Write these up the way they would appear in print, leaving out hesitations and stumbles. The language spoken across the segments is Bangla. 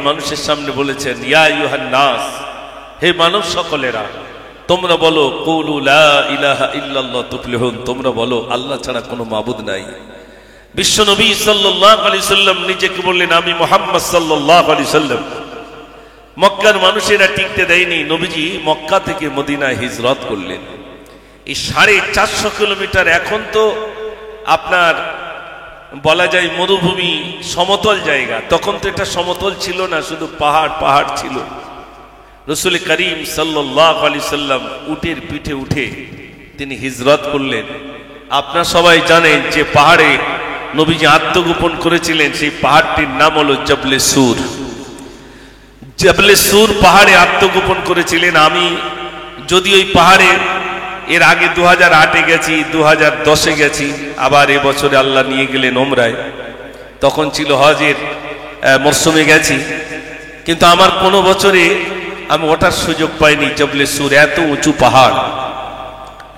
মানুষের সামনে বলেছেন, ইয়া আইয়ুহান নাস, হে মানব সকলেরা, তোমরা বলো কুলু লা ইলাহা ইল্লাল্লাহ তুফলিহুন, তোমরা বলো আল্লাহ ছাড়া কোনো মাবুদ নাই। বিশ্বনবী সাল্লাল্লাহু আলাইহি সাল্লাম নিজেকে বললেন, আমি মুহাম্মদ সাল্লাল্লাহু আলাইহি সাল্লাম। মক্কার মানুষেরা টিকতে দেয়নি, নবীজি মক্কা থেকে মদিনায় হিজরত করলেন। এই 450 কিলোমিটার, এখন তো আপনার বলা যায় মরুভূমি, সমতল জায়গা, তখন তো এটা সমতল ছিল না, শুধু পাহাড় পাহাড় ছিল। রাসূল করিম সাল্লাল্লাহু আলাইহি সাল্লাম উটের পিঠে উঠে তিনি হিজরত করলেন। আপনারা সবাই জানেন যে পাহাড়ে নবীজি আত্মগোপন করেছিলেন, সেই পাহাড়টির নাম হলো জবলে সুর। জবলে সুর পাহাড়ে আত্মগোপন করেছিলেন। আমি যদি ওই পাহাড়ে এর আগে 2008-এ গেছি, 2010-এ গেছি, আবার এবছরে আল্লাহ নিয়ে গেলেন ওমরায়, তখন ছিল হজের মরশুমে গেছি, কিন্তু আমার কোনো বছরে আমি ওঠার সুযোগ পাইনি জবলে সুর। এত উঁচু পাহাড়,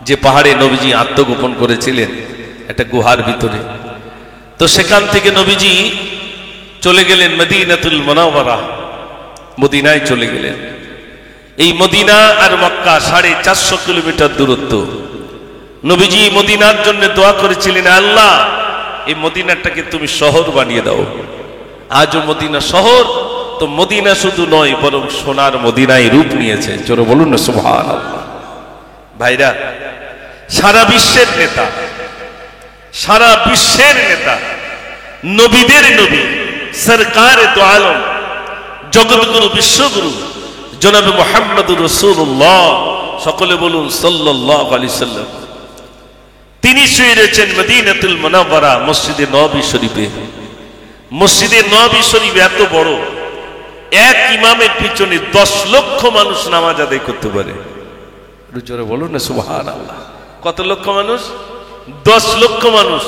যে পাহাড়ে নবীজি আত্মগোপন করেছিলেন একটা গুহার ভিতরে। তো সেখান থেকে নবীজি চলে গেলেন মদিনাতুল মুনাওয়ারা, মদিনায় চলে গেলেন। এই মদিনা আর মক্কা 450 কিলোমিটার দূরত্ব। নবীজি মদিনার জন্য দোয়া করেছিলেন, আল্লাহ এই মদিনাটাকে তুমি শহর বানিয়ে দাও। আজও মদিনা শহর, তো মদিনা শুধু নয় বরং সোনার মদিনায় রূপ নিয়েছে। জোরে বলুন না সুবহানাল্লাহ। ভাইরা, সারা বিশ্বের নেতা, সারা বিশ্বের নেতা, নবীদের নবী, সরকারে দো আলম, জগৎগুরু, বিশ্বগুরু জনাবে মুহাম্মদুর রাসূলুল্লাহ, সকলে বলুন সাল্লাল্লাহু আলাইহি সাল্লাম। তিনি শুয়ে রয়েছেন মদিনাতুল মুনাওয়ারা, মসজিদে নববী শরীফে। মসজিদে নববী শরীফ এত বড়, এক ইমামের পিছনে 10 লক্ষ মানুষ নামাজ আদায় করতে পারে। জোরে বলুন না সুবহানাল্লাহ। কত লক্ষ মানুষ? 10 লক্ষ মানুষ।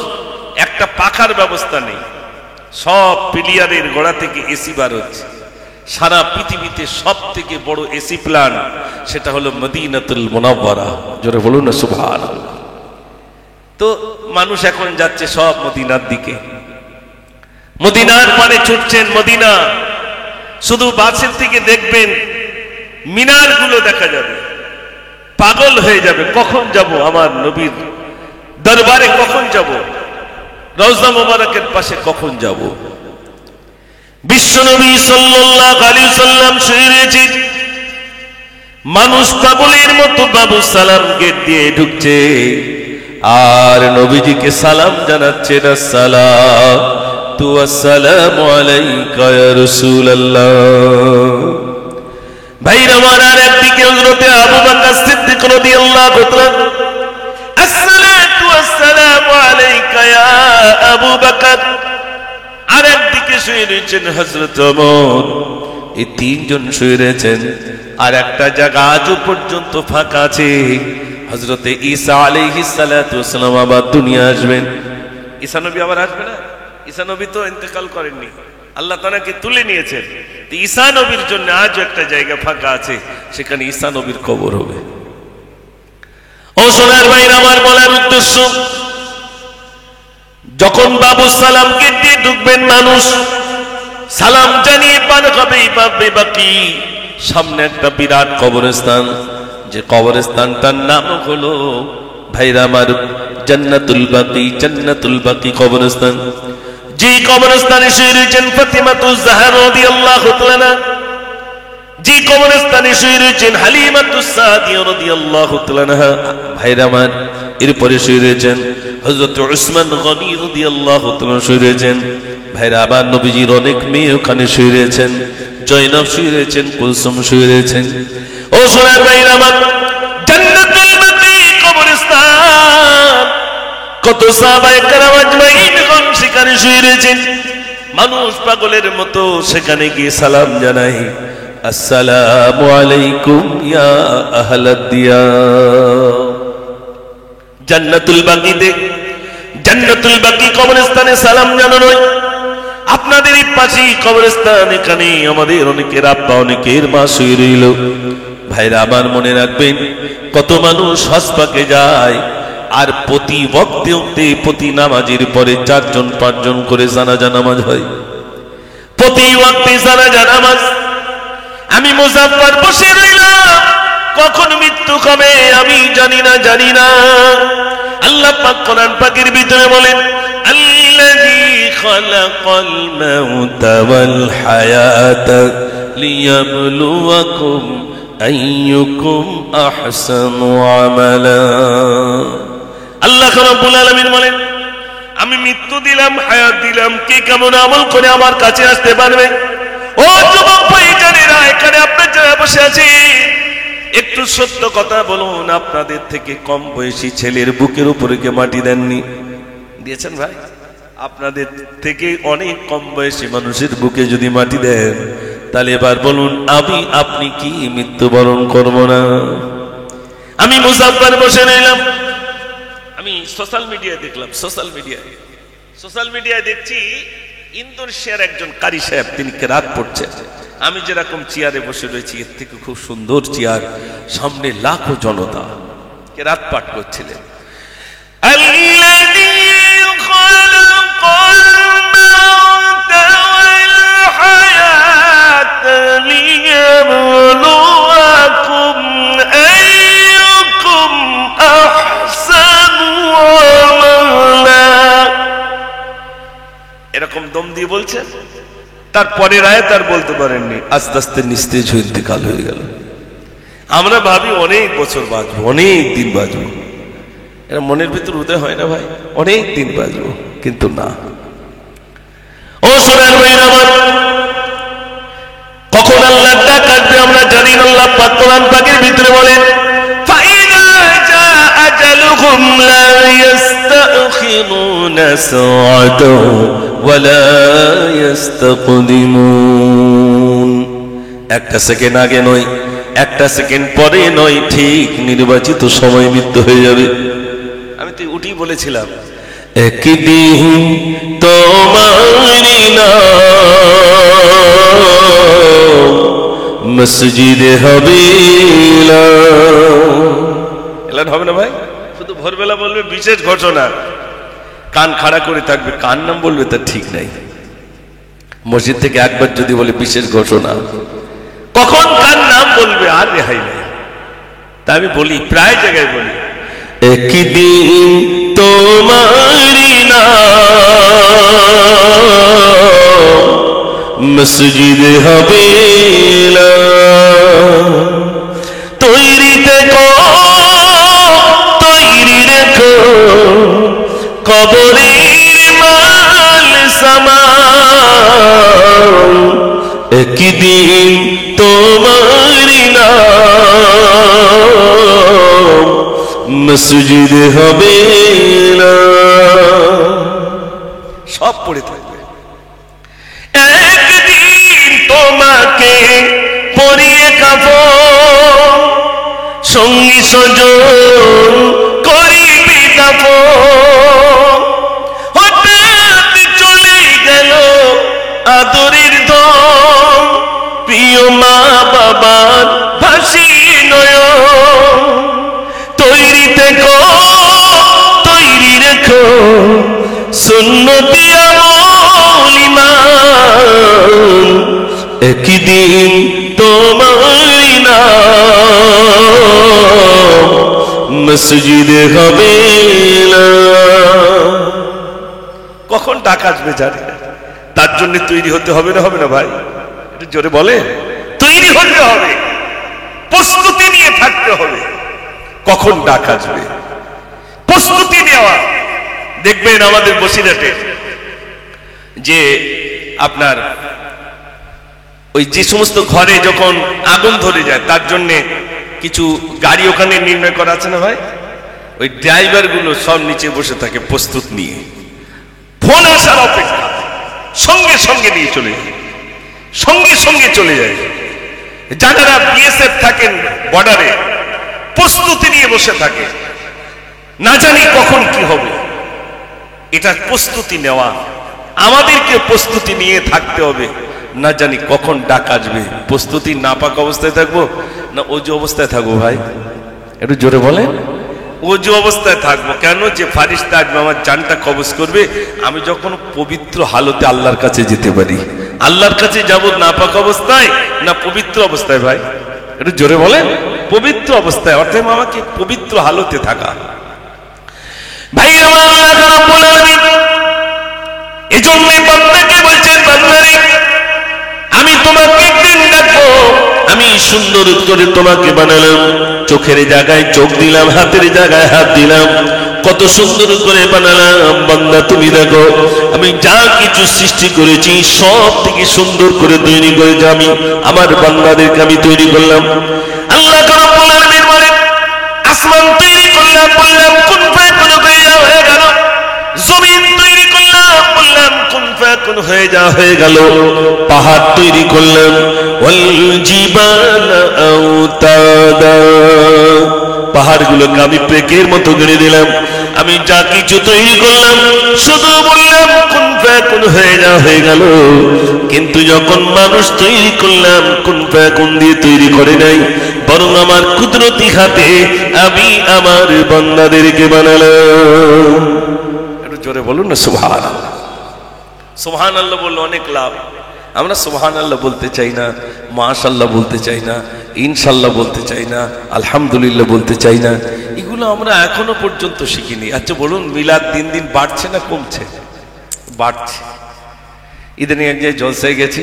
একটা পাখার ব্যবস্থা নেই, সব পিলিয়ারের গোড়া থেকে এসি বার হচ্ছে। সারা পৃথিবীতে সব থেকে বড় এসি প্ল্যান্ট সেটা হলো মদিনাতুল মুনাওয়ারা। জোরে বলুন না সুবহানাল্লাহ। তো মানুষ এখন যাচ্ছে সব মদিনার দিকে, মদিনার পানে ছুটছেন। মদিনা শুধু বাসের থেকে দেখবেন মিনার গুলো দেখা যাবে, পাগল হয়ে যাবে, কখন যাব আমার নবীর দরবারে, কখন যাব রওজা মুবারকের পাশে, কখন যাব। বিশ্বনবী সাল্লাল্লাহু আলাইহি সাল্লাম শুয়ে রয়েছেন, মানুষ পাগলের মতো বাবু সালাম গেট দিয়ে ঢুকছে আর নবীজিকে সালাম জানাচ্ছে, আসসালাতু ওয়াসসালামু আলাইকা ইয়া রাসূলুল্লাহ। ভাইরা আমার, আর একদিকে হযরতে আবু বকর সিদ্দিক রাদিয়াল্লাহু তাআলা, আসসালাতু ওয়াসসালামু আলাইকা ইয়া আবু বকর। আর একদিকে শুয়ে রয়েছেন হযরত ওমর। এই তিনজন শুয়ে রয়েছেন। আর একটা জায়গা আজও পর্যন্ত ফাঁকা আছে। হযরতে ঈসা আলাইহিস সালাতু ওয়াসসালাম আবার দুনিয়া আসবেন। ঈসা নবী আবার আসবে না? ঈসা নবী তো ইন্তেকাল করেননি, আল্লাহ তাআলাকে তুলে নিয়েছেন। তো ঈসা নবীর জন্য আজও একটা জায়গা ফাঁকা আছে, সেখানে ঈসা নবীর কবর হবে। ও সোনার ভাইরা আমার, বলার উদ্দেশ্য, যখন বাবু সালাম গেট দিয়ে ঢুকবেন, মানুষ সালাম জানিয়ে পার হবে। ভাববে বাকি সামনে একটা বিরাট কবরস্থান, যে কবরস্থানটার নাম হলো ভাইরা আমার জান্নাতুল বাকি। জান্নাতুল বাকি কবরস্থান, যে কবরস্থানে শুয়ে রয়েছেন ফাতিমাতুজ জাহরা রাদিয়াল্লাহু তাআলা, যে কবরস্থানে শুয়ে রয়েছেন হালিমাতুস সাদিয়া রাদিয়াল্লাহু তাআলা। ভাইরা আমার, এরপরে শুয়ে রয়েছেন হযরত উসমান গনি রাদিয়াল্লাহু তাআলা শুয়ে রয়েছেন। ভাইরা আবার নবীজির অনেক মেয়ে ওখানে শুয়ে রয়েছেন, জয়নব শুয়ে রয়েছেন, কুলসুম শুয়ে রয়েছেন। ও সোনার ভাইরা আমার, জান্নাতুল বাকি কবরস্থান, কত সাহাবায়ে কেরাম আজমাইন সেখানে শুয়ে রয়েছেন। মানুষ পাগলের মতো সেখানে গিয়ে সালাম জানাই, আসসালামু আলাইকুম ইয়া আহলাদ দিয়ার। জান্নাতুল বাকিতে, জান্নাতুল বাকি কবরস্থানে সালাম জানানো। আপনাদের এই পাশেই কবরস্থান, এখানে আমাদের অনেকের আব্বা, অনেকের মা শুয়ে রইল। ভাইরা আমার, মনে রাখবেন কত মানুষ হজ পাকে যায়, আর প্রতি ওয়াক্তে প্রতি নামাজের পরে 4 জন 5 জন করে জানাজা নামাজ হয়। প্রতি ওয়াক্তে জানাজা নামাজ। আমি মুজাফফর বসে রইলাম, কখন মৃত্যু কবে আমি জানি না। আল্লাহ পাক কোরআন পাকের ভিতরে বলেন, আল্লাযী খালাকাল মাউতা ওয়াল হায়াতা লিয়াবলুয়াকুম আইয়ুকুম আহসানু আমালা। আল্লাহ রাব্বুল আলামিন বলেন, আমি মৃত্যু দিলাম, হায়াত দিলাম, কে কেমন আমল করে আমার কাছে আসতে পারবে। ও যুবক ভাইজানেরা, এখানে আপনারা যারা বসে আছেন, একটু সত্য কথা বলুন, আপনাদের থেকে কম বয়সী ছেলের বুকের উপরে কে মাটি দেননি? দিয়েছেন ভাই? আপনাদের থেকে অনেক কম বয়সী মানুষের বুকে যদি মাটি দেন, তাহলে এবার বলুন আপনি কি মৃত্যুবরণ করব না? আমি মুজাফফর বসে রইলাম, আমি সোশ্যাল মিডিয়ায় দেখলাম, সোশ্যাল মিডিয়ায় দেখছি ইন্দোনেশিয়ার একজন কারি সাহেব, তিনি কেরাত পড়ছেন। আমি যেরকম চেয়ারে বসে রয়েছি, এর থেকে খুব সুন্দর চেয়ার, সামনে লাখো জনতা কেরাত পাঠ করছিলেন। এরকম দম দিয়ে বলছেন, তারপরের আয়াত আর বলতে পারেননি, আস্তে আস্তে নিস্তেজ হয়ে ইন্তেকাল হয়ে গেল। আমরা ভাবি অনেক বছর বাঁচবো, অনেক দিন বাঁচবো, এরা মনের ভিতর উদয় হয় না ভাই, অনেক দিন বাঁচবো, কিন্তু না। ও সোনার ভাইরা আমার, কখন আল্লাহর ডাক আসবে আমরা জানি না। আল্লাহ পাক কোরআন পাকের ভিতরে বলেন, ফাইদা জা আজালুহুম লা ইস্তাখিরুনা সাআতা ওয়ালা ইস্তাকদিমুন। একটা সেকেন্ড আগে নয়, একটা সেকেন্ড পরে নয়, ঠিক নির্বাচিত সময় মৃত্যু হয়ে যাবে। আমি তো উঠি বলেছিলাম, একদিন তোমারি নাম মসজিদে হবে এলান হবে না ভাই? শুধু ভোরবেলা বলবে বিশেষ ঘটনা, কান খাড়া করে থাকবে, কার নাম বলবে তার ঠিক নাই। মসজিদ থেকে একবার যদি বলে বিশেষ ঘটনা, কখন কার নাম বলবে আর রেহাই নেই। তা আমি বলি, প্রায় জায়গায় বলি, একদিন তোমারি নাম মসজিদে হবে তৈরি থেকো, তৈরি রেখো কবরের মাল সামান। একদিন তোমারি নাম মসজিদে হবে সব পড়ে থাকবে। একদিন তোমাকে পরিয়ে কাফন, সঙ্গী স্বজন করিবি দাফন। হঠাৎ চলে গেল আদরের দম, প্রিয় মা বাবার ভাসি নয়ন। তৈরি থেকো, তৈরি রেখো সুন্নতি আমল ঈমান। একদিন তোমার নাম মসজিদে হবে না। কখন ডাক আসবে জানি না, তার জন্য তৈরি হতে হবে না? হবে না ভাই? একটু জোরে বলে, তৈরি হতে হবে, প্রস্তুতি নিয়ে থাকতে হবে। কখন ডাক আসবে, প্রস্তুতি নেওয়া। দেখবেন আমাদের বসিরহাটে যে আপনার ওই যে সমস্ত ঘরে যখন আগুন ধরে যায়, তার জন্য কিছু গাড়ি ওখানে নির্ণয় করা আছে না ভাই? ওই ড্রাইভার গুলো সব নিচে বসে থাকে প্রস্তুত নিয়ে, ফোন আসার অপেক্ষা, সঙ্গে সঙ্গে নিয়ে চলে যায়, সঙ্গে সঙ্গে চলে যায়। যারা বিএসএফ থাকেন বর্ডারে, প্রস্তুতি নিয়ে বসে থাকে, না জানি কখন কি হবে। এটা প্রস্তুতি নেওয়া, আমাদেরকে প্রস্তুতি নিয়ে থাকতে হবে। না জানি কখন ডাক আসবে, প্রস্তুতি না পাক অবস্থায় থাকবো না ওজু অবস্থায় থাকবো? ভাই একটু জোরে বলেন। ওজু অবস্থায় থাকবো। কেন? যে ফারিস্তা আসবে আমার জানটা কবজ করবে, আমি যখন পবিত্র হালতে আল্লাহর কাছে যেতে পারি। আল্লাহর কাছে যাব নাপাক অবস্থায় না পবিত্র অবস্থায়? ভাই একটু জোরে বলেন। পবিত্র অবস্থায়, অর্থাৎ আমাকে পবিত্র হালতে থাকা। ভাই আমার আল্লাহ রাব্বুল আলামিন এজন্যই বান্দাকে বলছেন, বান্দারে আমি তোমাকে একদিন ডাকবো, আমি সুন্দর করে তোমাকে বানালাম, চোখের জায়গায় চোখ দিলাম, হাতের জায়গায় হাত দিলাম, কত সুন্দর করে বানালাম। বান্দা তুমি দেখো, আমি যা কিছু সৃষ্টি করেছি সব থেকে সুন্দর করে তৈরি করেছি আমি, আমার বান্দাদেরকে আমি তৈরি করলাম। আল্লাহ রাব্বুল আলামিন বলেন, আসমান তৈরি করলাম, বললাম কুন ফায়াকুন হয়ে গেল। জমিন তৈরি করলাম, বললাম কুন ফায়াকুন হয়ে গেল। পাহাড় তৈরি করলাম, ওয়াল জিবালা আওতাদা, পাহাড়গুলোকে আমি পেকের মতো গড়ে দিলাম। আমি যা কিছু তৈরি করলাম শুধু বললাম কুন ফায়াকুন হয়ে গেল। কিন্তু যখন মানুষ তৈরি করলাম, কুন ফায়াকুন দিয়ে তৈরি করে নাই, বরং আমার কুদরতি হাতে আমি আমার বান্দাদেরকে বানালাম। একটু জোরে বলুন না সুবহানাল্লাহ। সুবহানাল্লাহ বললে অনেক লাভ। আমরা সুবহানাল্লাহ বলতে চাই না, মাশাআল্লাহ বলতে চাই না, ইনশাআল্লাহ বলতে চাই না, আলহামদুলিল্লাহ বলতে চাই না, এগুলো আমরা এখনো পর্যন্ত শিখিনি। আচ্ছা বলুন, মিলাদ দিন দিন বাড়ছে না কমছে? বাড়ছে। ইদানিং এক জায়গায় জলসায় গেছি,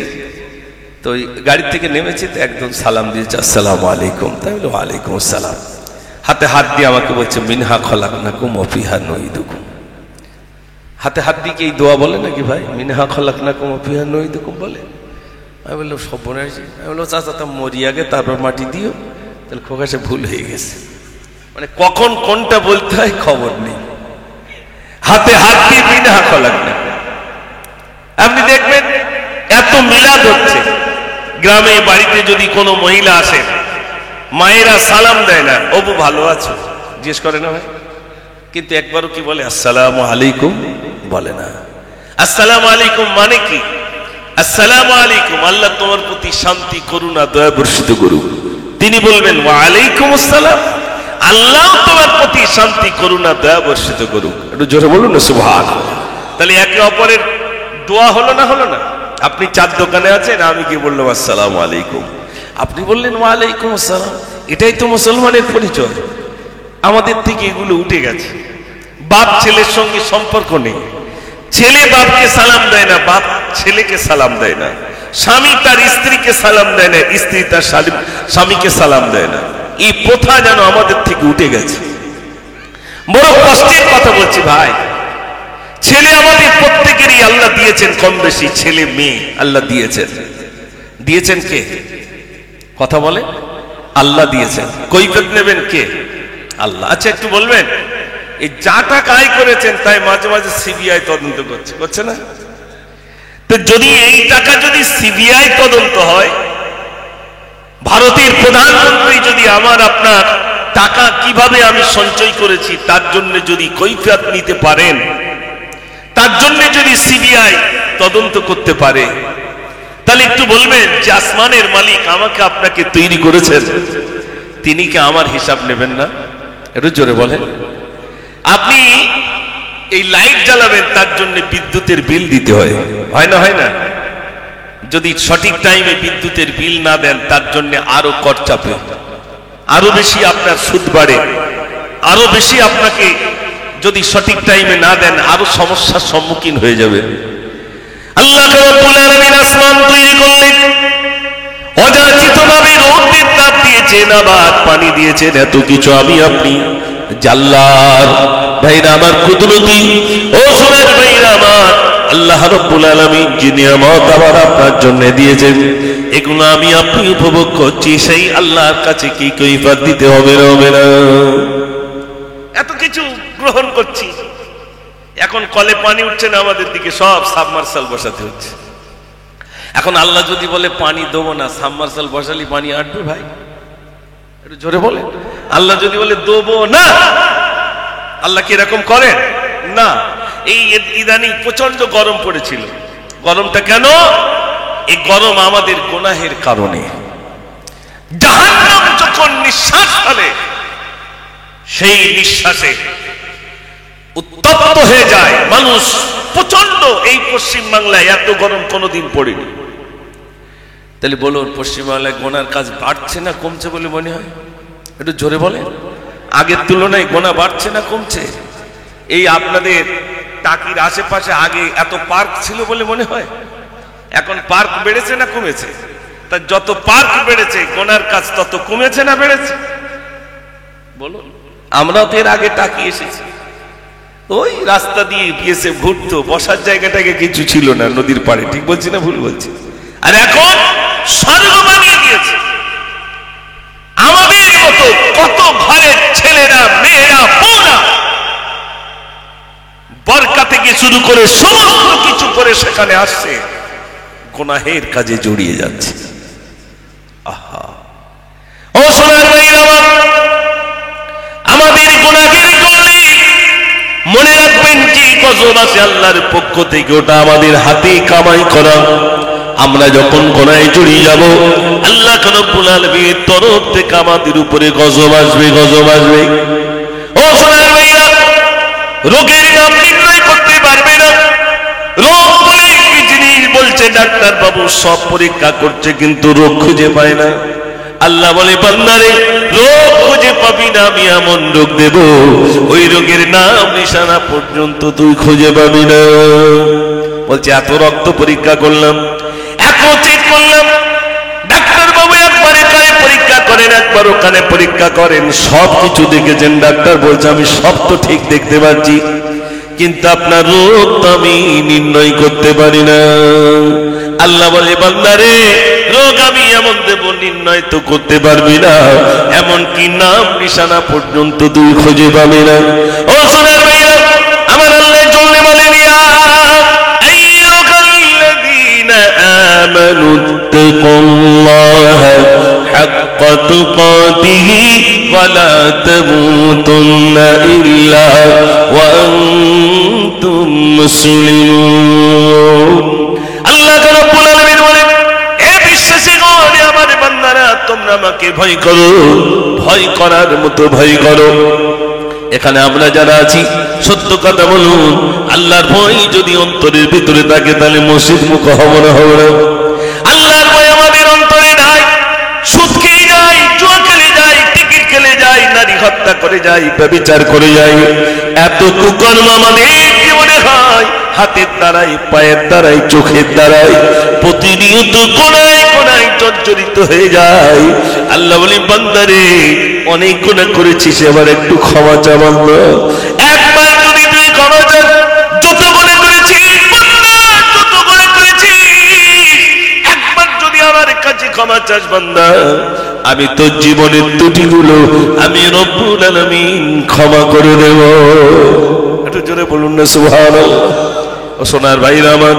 তো গাড়ি থেকে নেমেছি, তো একদম সালাম দিয়েছে, আসসালামু আলাইকুম। তাই বললো ওয়ালাইকুম আসসালাম। হাতে হাত দিয়ে আমাকে বলছে মিনহা খলাকনাকুম ওয়া ফিহা নুঈদুকুম। হাতে হাত দিয়ে কি এই দোয়া বলে নাকি ভাই? মিনহা খলাকনাকুম ওয়া ফিহা নুঈদুকুম বলে? আমি বললাম সর্বনাশী। আমি বললাম চাচা তা মরি আগে তারপর মাটি দিও। তাহলে খোকা সে ভুল হয়ে গেছে, মানে কখন কোনটা বলতে হয় খবর নেই। হাতে হাত দিয়ে মিনহা খলাকনাকুম। আপনি দেখবেন এত মিলাদ হচ্ছে, গ্রামে বাড়িতে যদি কোনো মহিলা আসে, মায়েরা সালাম দেয় না, ওবু ভালো আছো জিজ্ঞেস করে না ভাই, কিন্তু একবারও কি বলে আসসালামু আলাইকুম বলে না। আসসালামু আলাইকুম মানে কি? আসসালামু আলাইকুম, আল্লাহ তোমার প্রতি শান্তি করুণা দয়া বর্ষিত করুক। তিনি বলবেন ওয়া আলাইকুম আসসালাম, আল্লাহ তোমার প্রতি শান্তি করুণা দয়া বর্ষিত করুক। একটু জোরে বলুন না সুবহানাল্লাহ। তাহলে একে অপরের দোয়া হলো না? হলো না? আপনি চার দোকানে আছেন, আমি কি বললাম আসসালামু আলাইকুম, আপনি বললেন ওয়া আলাইকুম আসসালাম। এটাই তো মুসলমানের পরিচয়। আমাদের থেকে এগুলো উঠে গেছে। বাপ ছেলের সঙ্গে সম্পর্ক নেই, ছেলে বাপকে সালাম দেয় না, বাপ ছেলেকে সালাম দেয় না, স্বামী তার স্ত্রীকে সালাম দেয় না, স্ত্রী তার স্বামীকে সালাম দেয় না। এই প্রথা যেন আমাদের থেকে উঠে গেছে। বড় কষ্টের কথা বলছি ভাই। ছেলে আমাদের প্রত্যেকেরই আল্লাহ দিয়েছেন, কম বেশি ছেলে মেয়ে আল্লাহ দিয়েছেন। দিয়েছেন কে? কথা বলে আল্লাহ দিয়েছেন। কৈফিয়ত নেবেন কে? আল্লাহ। আচ্ছা একটু বলবেন, এই যা টাকা আয় করেছেন তাই মাঝে মাঝে সিবিআই তদন্ত করছে না? তো যদি এই টাকা যদি সিবিআই তদন্ত হয়, ভারতের প্রধানমন্ত্রী যদি আমার আপনার টাকা কিভাবে আমি সঞ্চয় করেছি তার জন্য যদি কৈফিয়ত নিতে পারেন, তার জন্য যদি সিবিআই তদন্ত করতে পারে, তাহলে একটু বলবেন যে আসমানের মালিক আমাকে আপনাকে তৈরি করেছেন, তিনি কি আমার হিসাব নেবেন না? একটু জোরে বলেন। আপনি এই লাইট জ্বালাবেন, তার জন্য বিদ্যুতের বিল দিতে হয়, হয় না? হয় না? যদি সঠিক টাইমে বিদ্যুতের বিল না দেন, তার জন্য আরো কর চাপে, আরো বেশি আপনার সুদ বাড়ে, আরো বেশি আপনাকে যদি সঠিক টাইমে না দেন আরো সমস্যার সম্মুখীন হয়ে যাবে। আল্লাহ রাব্বুল আলামিন আসমান তৈরি করলেন, অযাচিতভাবে রোদের তাপ দিয়েছেন, আবার পানি দিয়েছেন, এত কিছু আমি আপনি জাল্লার ভাইরা আমার কুদরতি ও সোনার ভাইরা আমার, আল্লাহ রাব্বুল আলামিন যে নিয়ামত আবার আপনার জন্য দিয়েছেন, এগুলো আমি আপনি উপভোগ করছি, সেই আল্লাহর কাছে কি কৈফিয়ত দিতে হবে না? এত কিছু গ্রহণ করছি, এখন কলে পানি উঠছে না আমাদের দিকে, সব সাবমার্সাল বসাতে হচ্ছে। এখন আল্লাহ যদি বলে পানি দেবো না, সাবমার্সাল বসালি পানি আটবে ভাই? একটু জোরে বলে। আল্লাহ যদি বলে দেবো না, আল্লাহ কি এরকম করেন? না। এই ইদানিং প্রচন্ড গরম পড়েছিল। গরমটা কেন? এই গরম আমাদের গুনাহের কারণে। জাহান্নাম যখন নিঃশ্বাস ফেলে, সেই নিঃশ্বাসে উত্তপ্ত হয়ে যায় মানুষ। প্রচন্ড, এই পশ্চিম বাংলায় এত গরম কোনোদিন পড়েনি। তাহলে বলুন পশ্চিমবাংলায় গোনার কাজ বাড়ছে না কমছে বলে মনে হয়? একটু জোরে বলেন। আগের তুলনায় গোনা বাড়ছে না কমছে? এই আপনাদের টাকির আশেপাশে আগে এত পার্ক ছিল বলে মনে হয়? এখন পার্ক বেড়েছে না কমেছে? তা যত পার্ক বেড়েছে গোনার কাজ তত কমেছে না বেড়েছে? বলুন। আমরা তো এর আগে টাকি এসেছি, ওই রাস্তা দিয়ে গিয়েছে ঘুরতো, বসার জায়গাটাকে কিছু ছিল না নদীর পাড়ে। ঠিক বলছি না ভুল বলছি? আর এখন স্বর্গ বানিয়ে দিয়েছে। আমাদের মতো কত ঘরের ছেলেরা, মেয়েরা, বউরা বরকা থেকে শুরু করে সমস্ত কিছু করে সেখানে আসছে, গুনাহের কাজে জড়িয়ে যাচ্ছে। আহা, ও সোনার ভাইরা, আমাদের গুনাহের কারণে মনে রাখবেন যে গজব আছে আল্লাহর পক্ষ থেকে, ওটা আমাদের হাতে কামাই করা। আমরা যখন গুনাহে জড়িয়ে যাব, আল্লাহ রব্বুল আলামিনের তরফ থেকে আমাদের উপরে গজব আসবে, গজব আসবে। ও সোনার ভাইরা, রোগের নাম নির্ণয় করতে পারবে না। রোগ বলে কি জিনিস বলছে ডাক্তার বাবু, সব পরীক্ষা করছে কিন্তু রোগ খুঁজে পায় না। আল্লাহ বলে বান্দারে, রোগ খুঁজে পাবি না, আমি এমন রোগ দেব ওই রোগের নাম নিশানা পর্যন্ত তুই খুঁজে পাবি না। বলছে এত রক্ত পরীক্ষা করলাম, এত চেক করলাম, ডাক্তার বাবু একবার এখানে পরীক্ষা করেন, একবার ওখানে পরীক্ষা করেন, সব কিছু দেখেছেন। ডাক্তার বলছে আমি সব তো ঠিক দেখতে পাচ্ছি, কিন্তু আপনার রোগ তো আমি নির্ণয় করতে পারি না। আল্লাহ বলে বান্দারে, রোগ আমি এমন দেব নির্ণয় তো করতে পারবি না, এমন কি নাম নিশানা পর্যন্ত তুই খুঁজে পাবি না। ও সোনার ভাইরা, আমার আল্লাহ জন্য বলেন ইয়া আইয়ুহাল্লাযীনা আমানু তাকুল্লাহা হাক্কা তুকাতিহি ওয়া লা তামুতুন্না ইল্লা ওয়া আনতুম মুসলিমুন। আল্লাহ রাব্বুল আলামিন বলেন, হে বিশ্বাসীগণ, আমার বান্দারা, তোমরা আমাকে ভয় করো, ভয় করার মতো ভয় করো। এখানে আমরা যারা আছি সত্য কথা বলুন, আল্লাহর ভয় যদি অন্তরের ভিতরে থাকে তাহলে মসজিদ মুখ হব না, হবে না? আল্লাহর ভয় আমাদের অন্তরে নাই। সুদ খেয়ে যাই, জুয়া খেলে যাই, টিকিট খেলে যাই, নারী হত্যা করে যাই, ব্যভিচার করে যাই, এত কুকর্ম আমাদের জীবনে হয়। হাতের দ্বারাই, পায়ের দ্বারাই, চোখের দ্বারাই প্রতিনিয়ত গোনায় গোনায় জর্জরিত হয়ে যায়। আল্লাহ বলি বান্দারে, অনেক গুনাহ করেছিস, এবার একটু ক্ষমা চা বান্দা। একবার যদি তুই ক্ষমা চাস, যত গুনাহ করেছিস বান্দা, যত গুনাহ করেছিস, একবার যদি আমার কাছে ক্ষমা চাস বান্দা, আমি তোর জীবনের ত্রুটিগুলো আমি রব্বুল আলামিন ক্ষমা করে দেব। একটু জোরে বলুন না সুবহানাল্লাহ। ও সোনার ভাইরা আমার,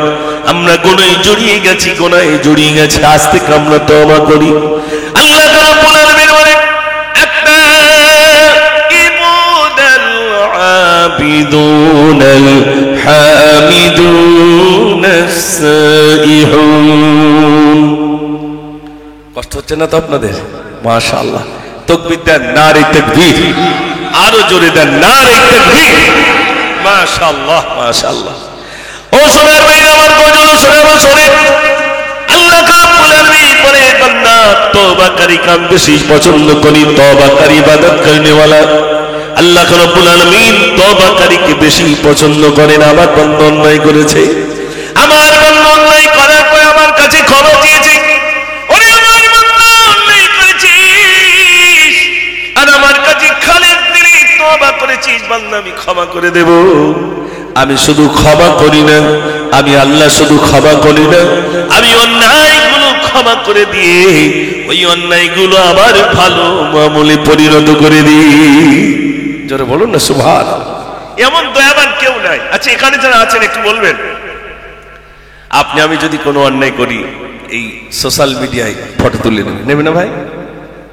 আমরা গুনাহে জড়িয়ে গেছি, গুনাহে জড়িয়ে গেছি, আজ থেকে আমরা তওবা করি। আল্লাহ রাব্বুল আলামিন বলেন, আত-তাইবুনাল আবিদুনাল হামিদুনাস সাইহুন। কষ্ট হচ্ছে না তো আপনাদের? মাশাআল্লাহ। তাকবীর দেন, নারে তাকবীর। আরো জোরে দেন, নারে তাকবীর। মাশাআল্লাহ, মাশাআল্লাহ। ও সোনার ভাইরা আমার, গজল শুনে আমার শোনে, আল্লাহ রাব্বুল আলামিন বলে বান্দা, তওবাকারী কাম বেশি পছন্দ করি, তওবাকারী ইবাদত করনেওয়ালা। আল্লাহ রাব্বুল আলামিন তওবাকারীকে বেশি পছন্দ করেন। আমার বান্দা অন্যায় করেছে, আমার বান্দা অন্যায় করার পর আমার কাছে ক্ষমা চেয়েছে, ওরে আমার বান্দা অন্যায় করেছিস আর আমার কাছে খালেদ দিলি তওবা করেছিস, বান্দা আমি ক্ষমা করে দেব। আমি শুধু ক্ষমা করি না, আমি আল্লাহ শুধু ক্ষমা করি না, আমি অন্যায়গুলো ক্ষমা করে দিয়ে ওই অন্যায়গুলো আবার ভালো আমলে পরিণত করে দিই। জোরে বলুন না সুবহানাল্লাহ। এমন দয়াবান কেউ নাই। আচ্ছা, এখানে যারা আছেন একটু বলবেন, আপনি আমি যদি কোনো অন্যায় করি, এই সোশ্যাল মিডিয়ায় ফটো তুলে নেবে না ভাই?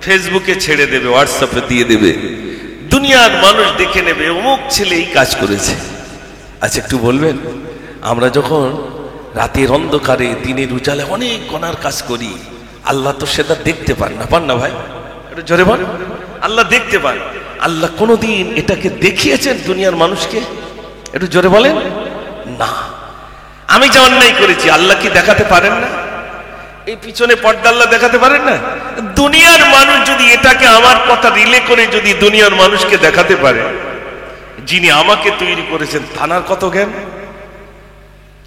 ফেসবুকে ছেড়ে দেবে, হোয়াটসঅ্যাপে দিয়ে দেবে, দুনিয়ার মানুষ দেখে নেবে অমুক ছেলে এই কাজ করেছে। আচ্ছা, একটু বলবেন, আমরা যখন রাতের অন্ধকারে দিনের উজালে অনেক গুনার কাজ করি, আল্লাহ তো সেটা দেখতে পান না, পান না ভাই? একটু জোরে বল। আল্লাহ দেখতে পান। আল্লাহ কোনোদিন এটাকে দেখিয়েছেন দুনিয়ার মানুষকে? একটু জোরে বলেন না। আমি যে অন্যায় করেছি আল্লাহ কি দেখাতে পারেন না? এই পিছনে পর্দা আল্লাহ দেখাতে পারেন না? দুনিয়ার মানুষ যদি এটাকে আমার কথা রিলে করে যদি দুনিয়ার মানুষকে দেখাতে পারে, যিনি আমাকে তৈরি করেছেন তানার কত জ্ঞান।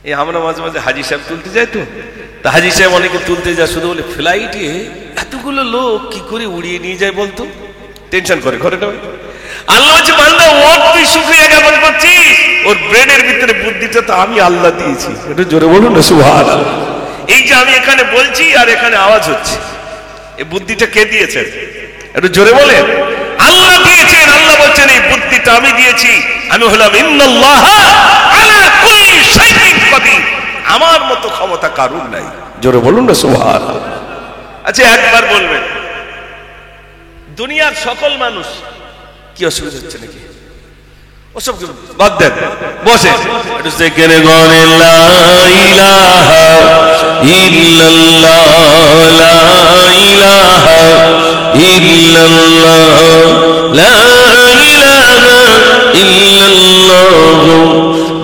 এই আমরা মাঝে মাঝে হাজী সাহেব তুলতে যাই, তো হাজী সাহেব অনেকে তুলতে যায়, শুধু বলে ফ্লাইটে এতগুলো লোক কি করে উড়িয়ে নিয়ে যায় বলতো, টেনশন করে ঘরে। আল্লাহ বলছে বান্দা ওর তুই শুকরিয়া জ্ঞাপন করছিস, ওর ব্রেনের ভিতরে বুদ্ধিটা তো আমি আল্লাহ দিয়েছি। একটু জোরে বলুন না সুবহানাল্লাহ। এই যে আমি এখানে বলছি আর এখানে আওয়াজ হচ্ছে, এই বুদ্ধিটা কে দিয়েছেন? একটু জোরে বলেন। আল্লাহ দিয়েছেন। আল্লাহ বলছেন এই বুদ্ধিটা আমি দিয়েছি, আমি হলাম ইন্নাল্লাহা আলা কুল্লি শাইইন কাদির, আমার মতো ক্ষমতা কারুর নাই। জোরে বলুন না সুবহানাল্লাহ। আচ্ছা একবার বলবেন, দুনিয়ার সকল মানুষ কি অসুবিধা হচ্ছে নাকি? ওসব বাদ দেন, বসে একটু জিকির করেন লা ইলাহা ইল্লাল্লাহ, লা ইলাহা ইল্লাল্লাহ, লা ইলাহা ইল্লাল্লাহ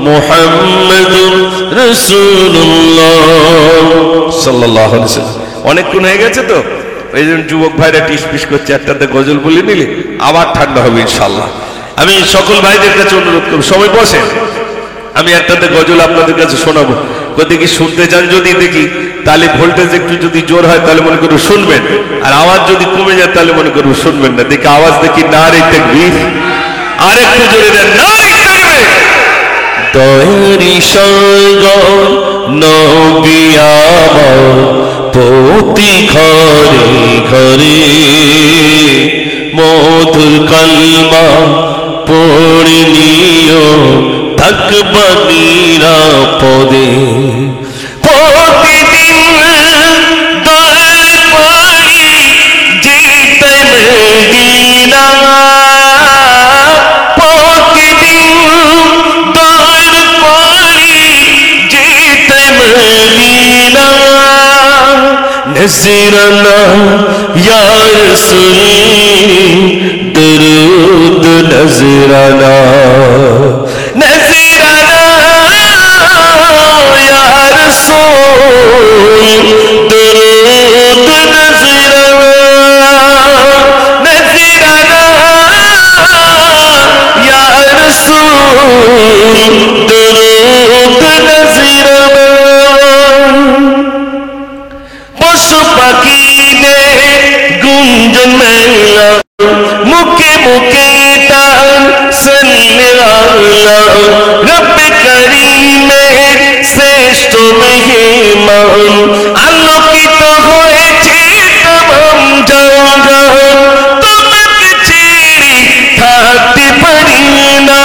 মুহাম্মাদুর রাসূলুল্লাহ সাল্লাল্লাহু আলাইহি ওয়াসাল্লাম। অনেকক্ষণ হয়ে গেছে তো, এই জন্য যুবক ভাইরা টিস পিস করছে, একটাতে গজল বলে নিলে আবার ঠান্ডা হবে ইনশাআল্লাহ। আমি সকল ভাইদের কাছে অনুরোধ করব, সবাই বসে, আমি একটাতে গজল আপনাদের কাছে শোনাবো। দেখি শুনতে চান, যদি দেখি তাহলে ভোল্টেজ একটু যদি জোর হয় তাহলে মনে করুন শুনবেন, আর আওয়াজ যদি কমে যায় তাহলে মনে করুন শুনবেন না। দেখি আওয়াজ দেখি, নারে তাকবীর, আর একটু জোরে দেন, নারে তাকবীর। দয়ারি সাগর নবী আমার প্রতি ঘরে ঘরে, মধুর কালমা পড়ে নিও থাকবা নিরাপদে। প্রতিদিন দয়ার পানি যেতে মদিনা, প্রতিদিন দয়ার পানি যেতে মদিনা, নজরানা ইয়া রাসূল দরুদ নজরানা, নজরানা ইয়া রাসূল দরুদ নজরানা, নজরানা ইয়া রাসূল দরুদ নজরানা। পশু পাখিতে গুঞ্জন মেলা, মুখে মুখে টান সাল্লাল্লাহু, রব্বে করিমের শ্রেষ্ঠ মেহমান, আলোকিত হয়েছে তমাম জগৎ, তোমাকে ছেড়ে থাকতে পারি না,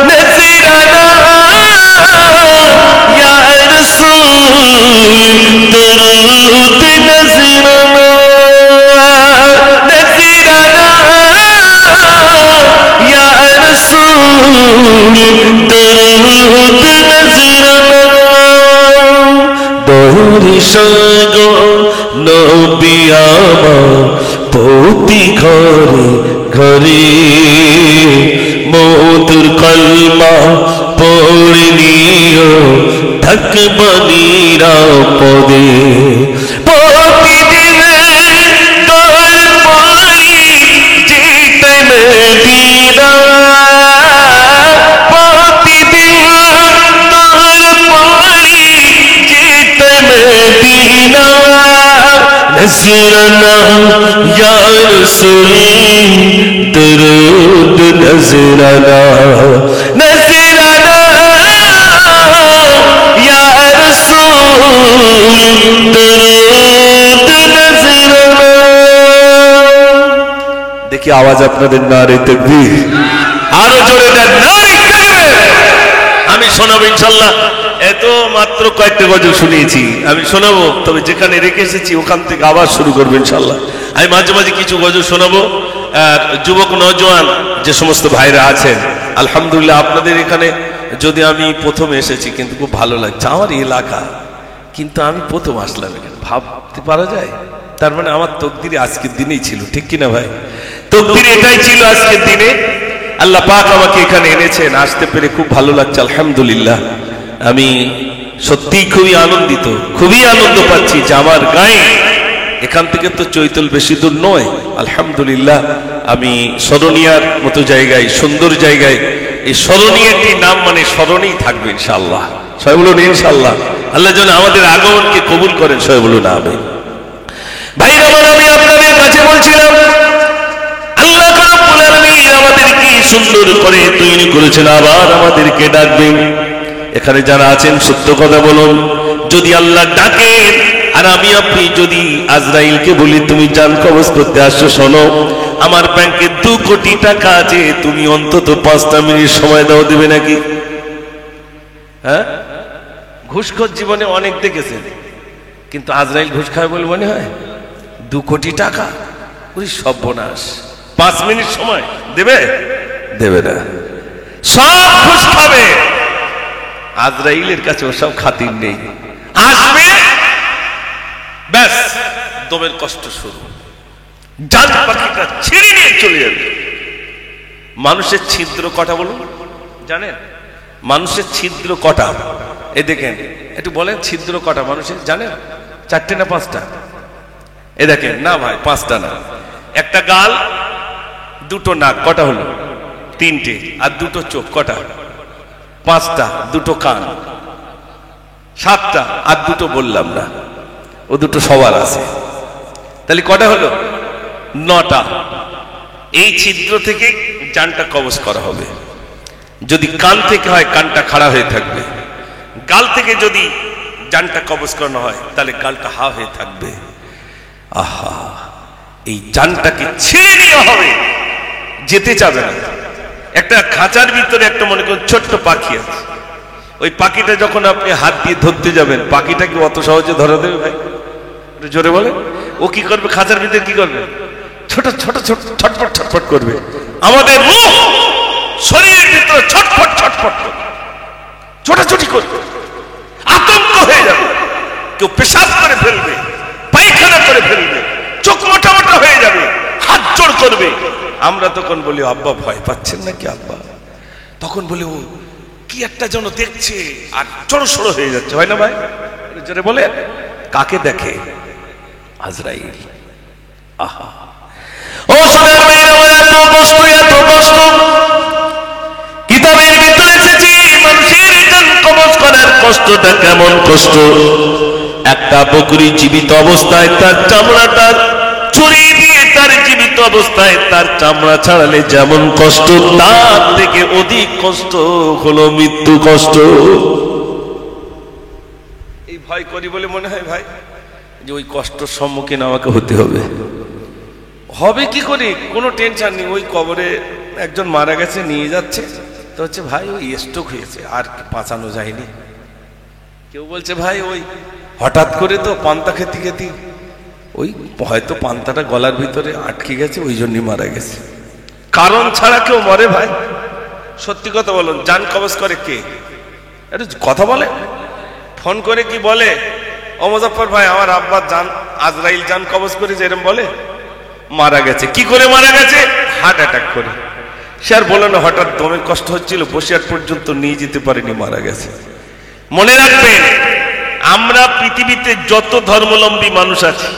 নজরানা ইয়া রাসূল দরুদ নজরানা, নজরানা ইয়া রাসূল দরুদ নজরানা। দয়ারি সাগর নবী আমার প্রতি ঘরে ঘরে, মধুর কলমা পড়ে নিও থাকবা নিরাপদে। প্রতিদিন দয়ার পানি যেতে মদিনা, প্রতিদিন দয়ার পানি যেতে মদিনা, নজরানা ইয়া রাসূল দরুদ নজরানা, নজরানা ইয়া রাসূল দরুদ নজরানা। দেখি আওয়াজ আপনাদের, নারে তাকবীর, আরো জোরে দেন, নারে তাকবীর। আমি শোনাবো ইনশাআল্লাহ। এত মাত্র কয়েকটা গজল শুনিয়েছি, আমি শোনাবো, তবে যেখানে রেখে এসেছি ওখান থেকে আবার শুরু করবো ইনশাআল্লাহ। আমি মাঝে মাঝে কিছু গজল শোনাবো। আর যুবক নওজোয়ান যে সমস্ত ভাইরা আছেন, আলহামদুলিল্লাহ আপনাদের এখানে যদি আমি প্রথম এসেছি, কিন্তু খুব ভালো লাগছে, আমার এলাকা, কিন্তু আমি প্রথম আসলাম এখানে, ভাবতে পারা যায়? তার মানে আমার তকদিরে আজকের দিনেই ছিল, ঠিক কিনা ভাই? তকদির এটাই ছিল আজকের দিনে, আল্লাহ পাক আমাকে এখানে এনেছেন, আসতে পেরে খুব ভালো লাগছে আলহামদুলিল্লাহ। আমি সত্যি খুবই আনন্দিত, খুবই আনন্দ পাচ্ছি যে আমার গায়ে এখান থেকে তো চৈতল বেশি দূর নয়। আলহামদুলিল্লাহ, আমি স্মরণীয়ার মতো জায়গায়, সুন্দর জায়গায়, এই স্মরণীয় একটি নাম মানে স্মরণেই থাকবে ইনশাআল্লাহ। সবাই বলুন ইনশাআল্লাহ। আল্লাহ যেন আমাদের আগমনকে কবুল করেন, সবাই বলুন আমিন। ভাইরা আমার, আমি আপনাদের কাছে বলছিলাম আল্লাহ রাব্বুল আলামিন আমাদেরকে সুন্দর করে তৈরি করেছেন, আবার আমাদেরকে ডাকবেন। এখানে যারা আছেন সত্য কথা বলুন, যদি আল্লাহ ডাকেন আর আমি আপনি যদি আজরাইলকে বলি তুমি জান কবজ করতে আসছো, শোনো আমার ব্যাংকে 2 কোটি টাকা আছে, তুমি অন্তত 5টা মিনিট সময় দাও, দেবে নাকি? হ্যাঁ, ঘুষখোর জীবনে অনেক দেখেছেন, কিন্তু আজরাইল ঘুষ খায় বলে মনে হয়? 2 কোটি টাকা, ওই সর্বনাশ। 5 মিনিট সময় দেবে? দেবে না, সব ঘুষ খাবে। আজরাইলের কাছে ওসব খাতির নেই, আসবে ব্যাস দমের কষ্ট শুরু, জান পাখিটা ছিঁড়ে নিয়ে চলে যাবে। মানুষের ছিদ্র কটা বলুন, জানেন? মানুষের ছিদ্র কটা? এ দেখেন, একটু বলেন ছিদ্র কটা মানুষের জানেন? 4টে না 5টা? এ দেখেন, না ভাই 5টা না, একটা গাল, 2টো নাক, কটা হলো? 3টে, আর 2টো চোখ, কটা? 5টা, 2টো কান, 7টা, আর 2টো বললাম না, ও 2টো সবার আছে, তাহলে কটা হলো? 9টা। এই ছিদ্র থেকে জানটা কবজ করা হবে। যদি কান থেকে হয় কানটা খাড়া হয়ে থাকবে, গাল থেকে যদি জানটা কবজ করানো হয় তাহলে গালটা হা হয়ে থাকবে। আহা, এই জানটাকে ছিঁড়ে নিয়ে হবে, যেতে চাবে না। একটা খাঁচার ভিতরে একটা মনে করুন ছোট্ট পাখি আছে, ওই পাখিটা যখন আপনি হাত দিয়ে ধরতে যাবেন, পাখিটা কি অত সহজে ধরা দেবে ভাই? জোরে বলে, ও কি করবে? খাঁচার ভিতরে কি করবে? ছোট ছোট ছোট ছটফট ছটফট করবে। আমাদের রূহ শরীরের ভিতরে ছটফট ছটফট করবে, ছোটাছুটি করবে, আতঙ্ক হয়ে যাবে। কেউ পেশাব করে ফেলবে, পায়খানা করে ফেলবে, চোখ মোটা মোটা হয়ে যাবে, হাত জোড় করবে। আমরা তখন বলি আব্বা ভয় পাচ্ছেন নাকি আব্বা? তখন বলি ও কি একটা যেন দেখছে আর জড়ো সড়ো হয়ে যাচ্ছে, হয় না ভাই? জোরে বলে, কাকে দেখে? আজরাইল। আহা, ও সোনার মেয়েরা, এত কষ্ট, এত কষ্ট। কিতাবের ভিতরে এসেছে মানুষের জান কবজ করার কষ্টটা কেমন কষ্ট। একটা বকরি জীবিত অবস্থায় তার চামড়াটা ছুরিয়ে দিয়ে তার জীবিত অবস্থায় তার চামড়া ছাড়ালে যেমন কষ্ট, তার থেকে অধিক কষ্ট হলো মৃত্যু কষ্ট। এই ভয় করি বলে মনে হয় ভাই যে ওই কষ্টের সম্মুখীন আমাকে হতে হবে। হবে কি করে? কোনো টেনশন নেই। ওই কবরে একজন মারা গেছে, নিয়ে যাচ্ছে তো হচ্ছে ভাই ওই স্ট্রোক হয়েছে, আর বাঁচানো যায়নি। কেউ বলছে ভাই ওই হঠাৎ করে তো পান্তা খেতে খেতে ওই হয়তো পান্তাটা গলার ভিতরে আটকে গেছে, ওই জন্যই মারা গেছে। কারণ ছাড়া কেউ মরে ভাই? সত্যি কথা বলুন, জান কবজ করে কে? একটু কথা বলে, ফোন করে কি বলে ও মুজাফফর ভাই আমার আব্বা জান আজরাইল জান কবজ করে, যেরকম বলে মারা গেছে। কি করে মারা গেছে? হার্ট অ্যাটাক করে। সে আর বলে না হঠাৎ দমের কষ্ট হচ্ছিল, বসিরহাট পর্যন্ত নিয়ে যেতে পারেনি, মারা গেছে। মনে রাখবেন, আমরা পৃথিবীতে যত ধর্মাবলম্বী মানুষ আছে,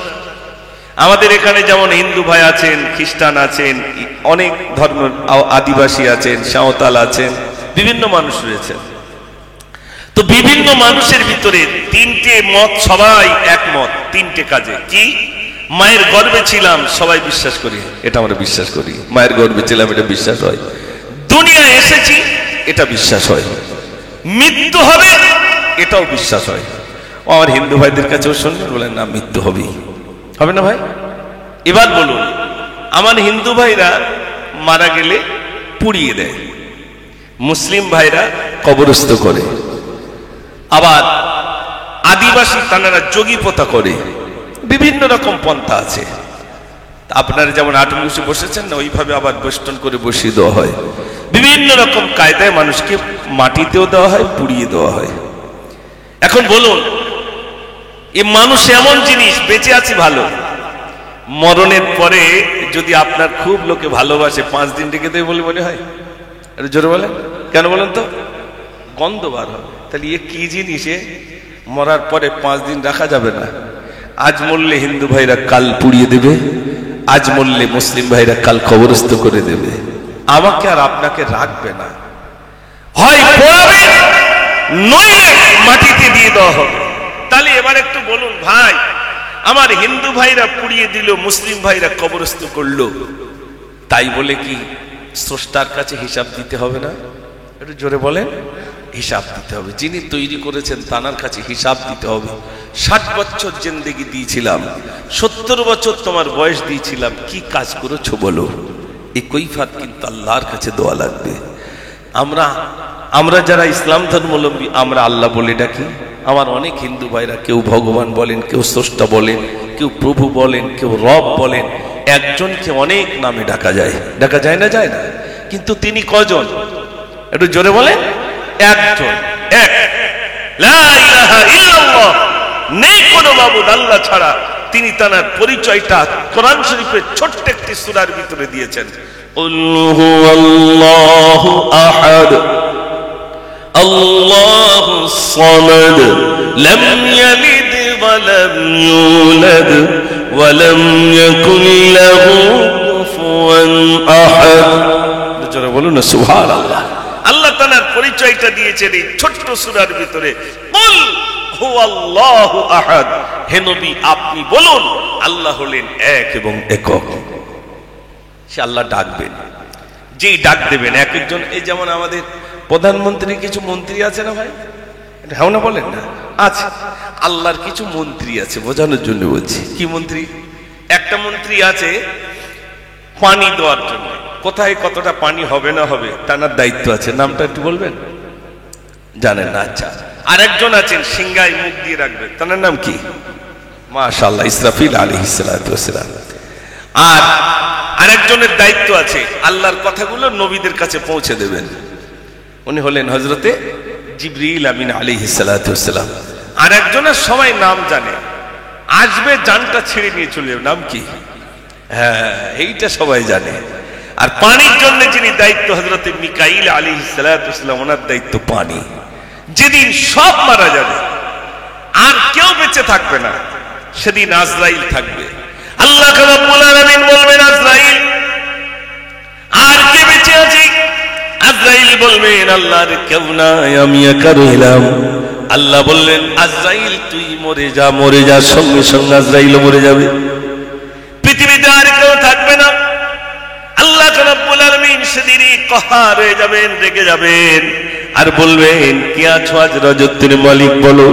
আমাদের এখানে যেমন হিন্দু ভাই আছেন, খ্রিস্টান আছেন, অনেক ধর্ম, আদিবাসী আছেন, সাঁওতাল আছেন, বিভিন্ন মানুষ রয়েছেন। তো বিভিন্ন মানুষের ভিতরে 3টে মত, সবাই একমত 3টে কাজে। কি? মায়ের গর্ভে ছিলাম, সবাই বিশ্বাস করি, এটা আমরা বিশ্বাস করি। মায়ের গর্ভে ছিলাম, এটা বিশ্বাস হয়। দুনিয়ায় এসেছি, এটা বিশ্বাস হয়। মৃত্যু হবে, এটাও বিশ্বাস হয়। ও আমার হিন্দু ভাইদের কাছেও শুনবেন, বলেন না মৃত্যু হবেই, হবে না ভাই? এবার বলুন, আমার হিন্দু ভাইরা মারা গেলে পুড়িয়ে দেয়, মুসলিম ভাইরা কবরস্থ করে, আবার আদিবাসী তারা যোগী পোতা করে, বিভিন্ন রকম পন্থা আছে। আপনারা যেমন আটুল বসে বসেছেন না, ওইভাবে আবার বেষ্টন করে বসিয়ে দেওয়া হয়। বিভিন্ন রকম কায়দায় মানুষকে মাটিতেও দেওয়া হয়, পুড়িয়ে দেওয়া হয়। এখন বলুন, এই মানুষ এমন জিনিস, বেঁচে আছে ভালো, মরণের পরে যদি আপনার খুব লোকে ভালোবাসে, 5 দিন রেখে দেবে বলে মনে হয়? জোরে বলেন, কেন বলেন তো? গন্ধ বার হবে। তাহলে এ কি জিনিস? মরার পরে 5 দিন রাখা যাবে না। আজ মরলে হিন্দু ভাইরা কাল পুড়িয়ে দেবে, আজ মরলে মুসলিম ভাইরা কাল কবরস্থ করে দেবে, আমাকে আর আপনাকে রাখবে না। হয় পোড়াবে নইলে মাটিতে দিয়ে দেওয়া হবে। তাহলে এবার একটু বলুন ভাই, আমার হিন্দু ভাইরা পুড়িয়ে দিল, মুসলিম ভাইরা কবরস্থ করলো, তাই বলে কি স্রষ্টার কাছে হিসাব দিতে হবে না? একটু জোরে বলেন। হিসাব দিতে হবে। যিনি তৈরি করেছেন তানার কাছে হিসাব দিতে হবে। 60 বছর জিন্দেগি দিয়েছিলাম, 70 বছর তোমার বয়স দিয়েছিলাম, কি কাজ করেছো বলো? এই কৈফিয়ত কিন্তু আল্লাহর কাছে দেওয়া লাগবে। আমরা যারা ইসলাম ধর্মাবলম্বী, আমরা আল্লাহ বলে ডাকি। আমার অনেক হিন্দু ভাইরা কেউ ভগবান বলেন, কেউ স্রষ্টা বলেন, কেউ প্রভু বলেন, কেউ রব বলেন। একজনকে অনেক নামে ডাকা যায়, ডাকা যায় না? যায় না। কিন্তু তিনি কজন? একটু জোরে বলেন। একজন, এক। লা ইলাহা ইল্লাল্লাহ, নেই কোনো মাবুদ আল্লাহ ছাড়া। তিনি তার পরিচয়টা কোরআন শরীফের ছোট্ট একটি সূরার ভিতরে দিয়েছেন। কুল হুয়াল্লাহু আহাদ আল্লাহুস সামাদ লাম ইয়ালিদ ওয়া লাম ইউলাদ ওয়া লাম ইয়াকুল লাহু কুফুয়ান আহাদ। জোরে বলুন না সুবহানাল্লাহ। আল্লাহ তাআলার পরিচয়টা দিয়েছেন এই ছোট্ট সূরার ভিতরে। কুল হুয়াল্লাহু আহাদ, হে নবী আপনি বলুন আল্লাহ হলেন এক এবং একক। সে আল্লাহ ডাকবেন, যেই ডাক দেবেন এক একজন। এই যেমন আমাদের প্রধানমন্ত্রী কিছু মন্ত্রী আছে না ভাই? হ্যাঁ না বলেন না? আচ্ছা, আল্লাহর কিছু মন্ত্রী আছে, বোঝানোর জন্য বলছি। কি মন্ত্রী? একটা মন্ত্রী আছে পানি দেওয়ার জন্য, কোথায় কতটা পানি হবে না হবে তার দায়িত্ব আছে। নামটা একটু বলবেন? জানেন না? আচ্ছা। আরেকজন আছেন সিংহায় মুখ দিয়ে রাখবেন, তার নাম কি? মাশাআল্লাহ, ইসরাফিল আলাইহিস সালাতু ওয়াস সালাম। আর আরেকজনের দায়িত্ব আছে আল্লাহর কথাগুলো নবীদের কাছে পৌঁছে দেবেন। উনি হলেন হযরতে জিবরিল আমিন আলাইহিস সালাতু ওয়াস সালাম। আরেকজনের সবাই নাম জানে, আসবে জানটা ছেড়ে নিয়ে চলে যাবে। নাম কি? হ্যাঁ, এইটা সবাই জানে। আর পানির জন্য যিনি দায়িত্ব হযরতে মিকাইল আলাইহিস সালাতু ওয়াস সালাম, ওনার দায়িত্ব পানি। যেদিন সব মারা যাবে আর কেউ বেঁচে থাকবে না, সেদিন আজরাইল থাকবে। আল্লাহ রাব্বুল আলামিন বলবেন আজরাইল, আর কে বেঁচে আছে? আজরাইল বলবেন আল্লাহর কেউ নাই, আমি একা রইলাম। আল্লাহ বললেন আজরাইল তুই মরে যা। মরে যা, সঙ্গে সঙ্গে আজরাইলও মরে যাবে। পৃথিবীতে আর কেউ থাকবে না। আল্লাহ রাব্বুল আলামিন সেদিনই কহার হয়ে যাবেন, রেগে যাবেন, আর বলবেন কে আছো আজ রাজত্বের মালিক বলো।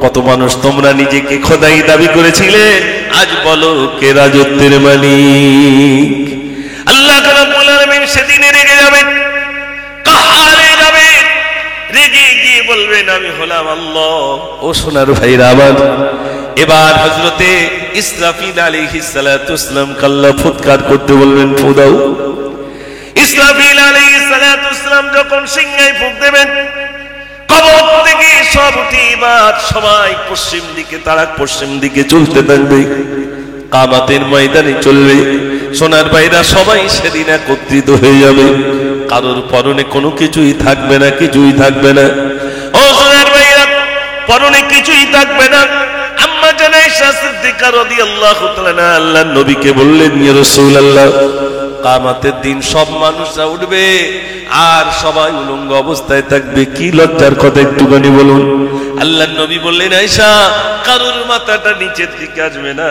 কত মানুষ তোমরা নিজেকে খোদাই দাবি করেছিলে, আজ বলো কে রাজত্বের মালিক। আল্লাহ রাব্বুল আলামিন সেদিনে রেগে যাবেন, কাহারে যাবেন, রেগে গিয়ে বলবেন আমি হলাম আল্লাহ। ও সোনার ভাইরা আমার, এবার হযরতে ইসরাফিল আলাইহিস সালাতু ওয়াস সালাম কাল্লা ফুৎকার করতে বলবেন, ফু দাও। ইসরাফিল আলাইহিস সালাতু ওয়াস সালাম যখন সিংহায় ফুঁক দেবেন, কবর থেকে সব উঠিবার সবাই পশ্চিম দিকে, তারা পশ্চিম দিকে চলতে থাকবে, কিয়ামতের ময়দানে চলবে। সোনার ভাইরা সবাই সেদিন একত্রিত হয়ে যাবে, কারোর পরনে কোনো কিছুই থাকবে না, কিছুই থাকবে না। ও সোনার ভাইরা, পরনে কিছুই থাকবে না। আম্মা জান আয়েশা সিদ্দিকা রাদিয়াল্লাহু তাআলা আল্লাহর নবীকে বললেন, ইয়া রাসূলুল্লাহ, কিয়ামতের দিন সব মানুষরা উঠবে আর সবাই উলঙ্গ অবস্থায় থাকবে, কি লজ্জার কথা একটুখানি বলুন। আল্লাহর নবী বললেন, আয়েশা কারোর মাথাটা নিচের দিকে আসবে না,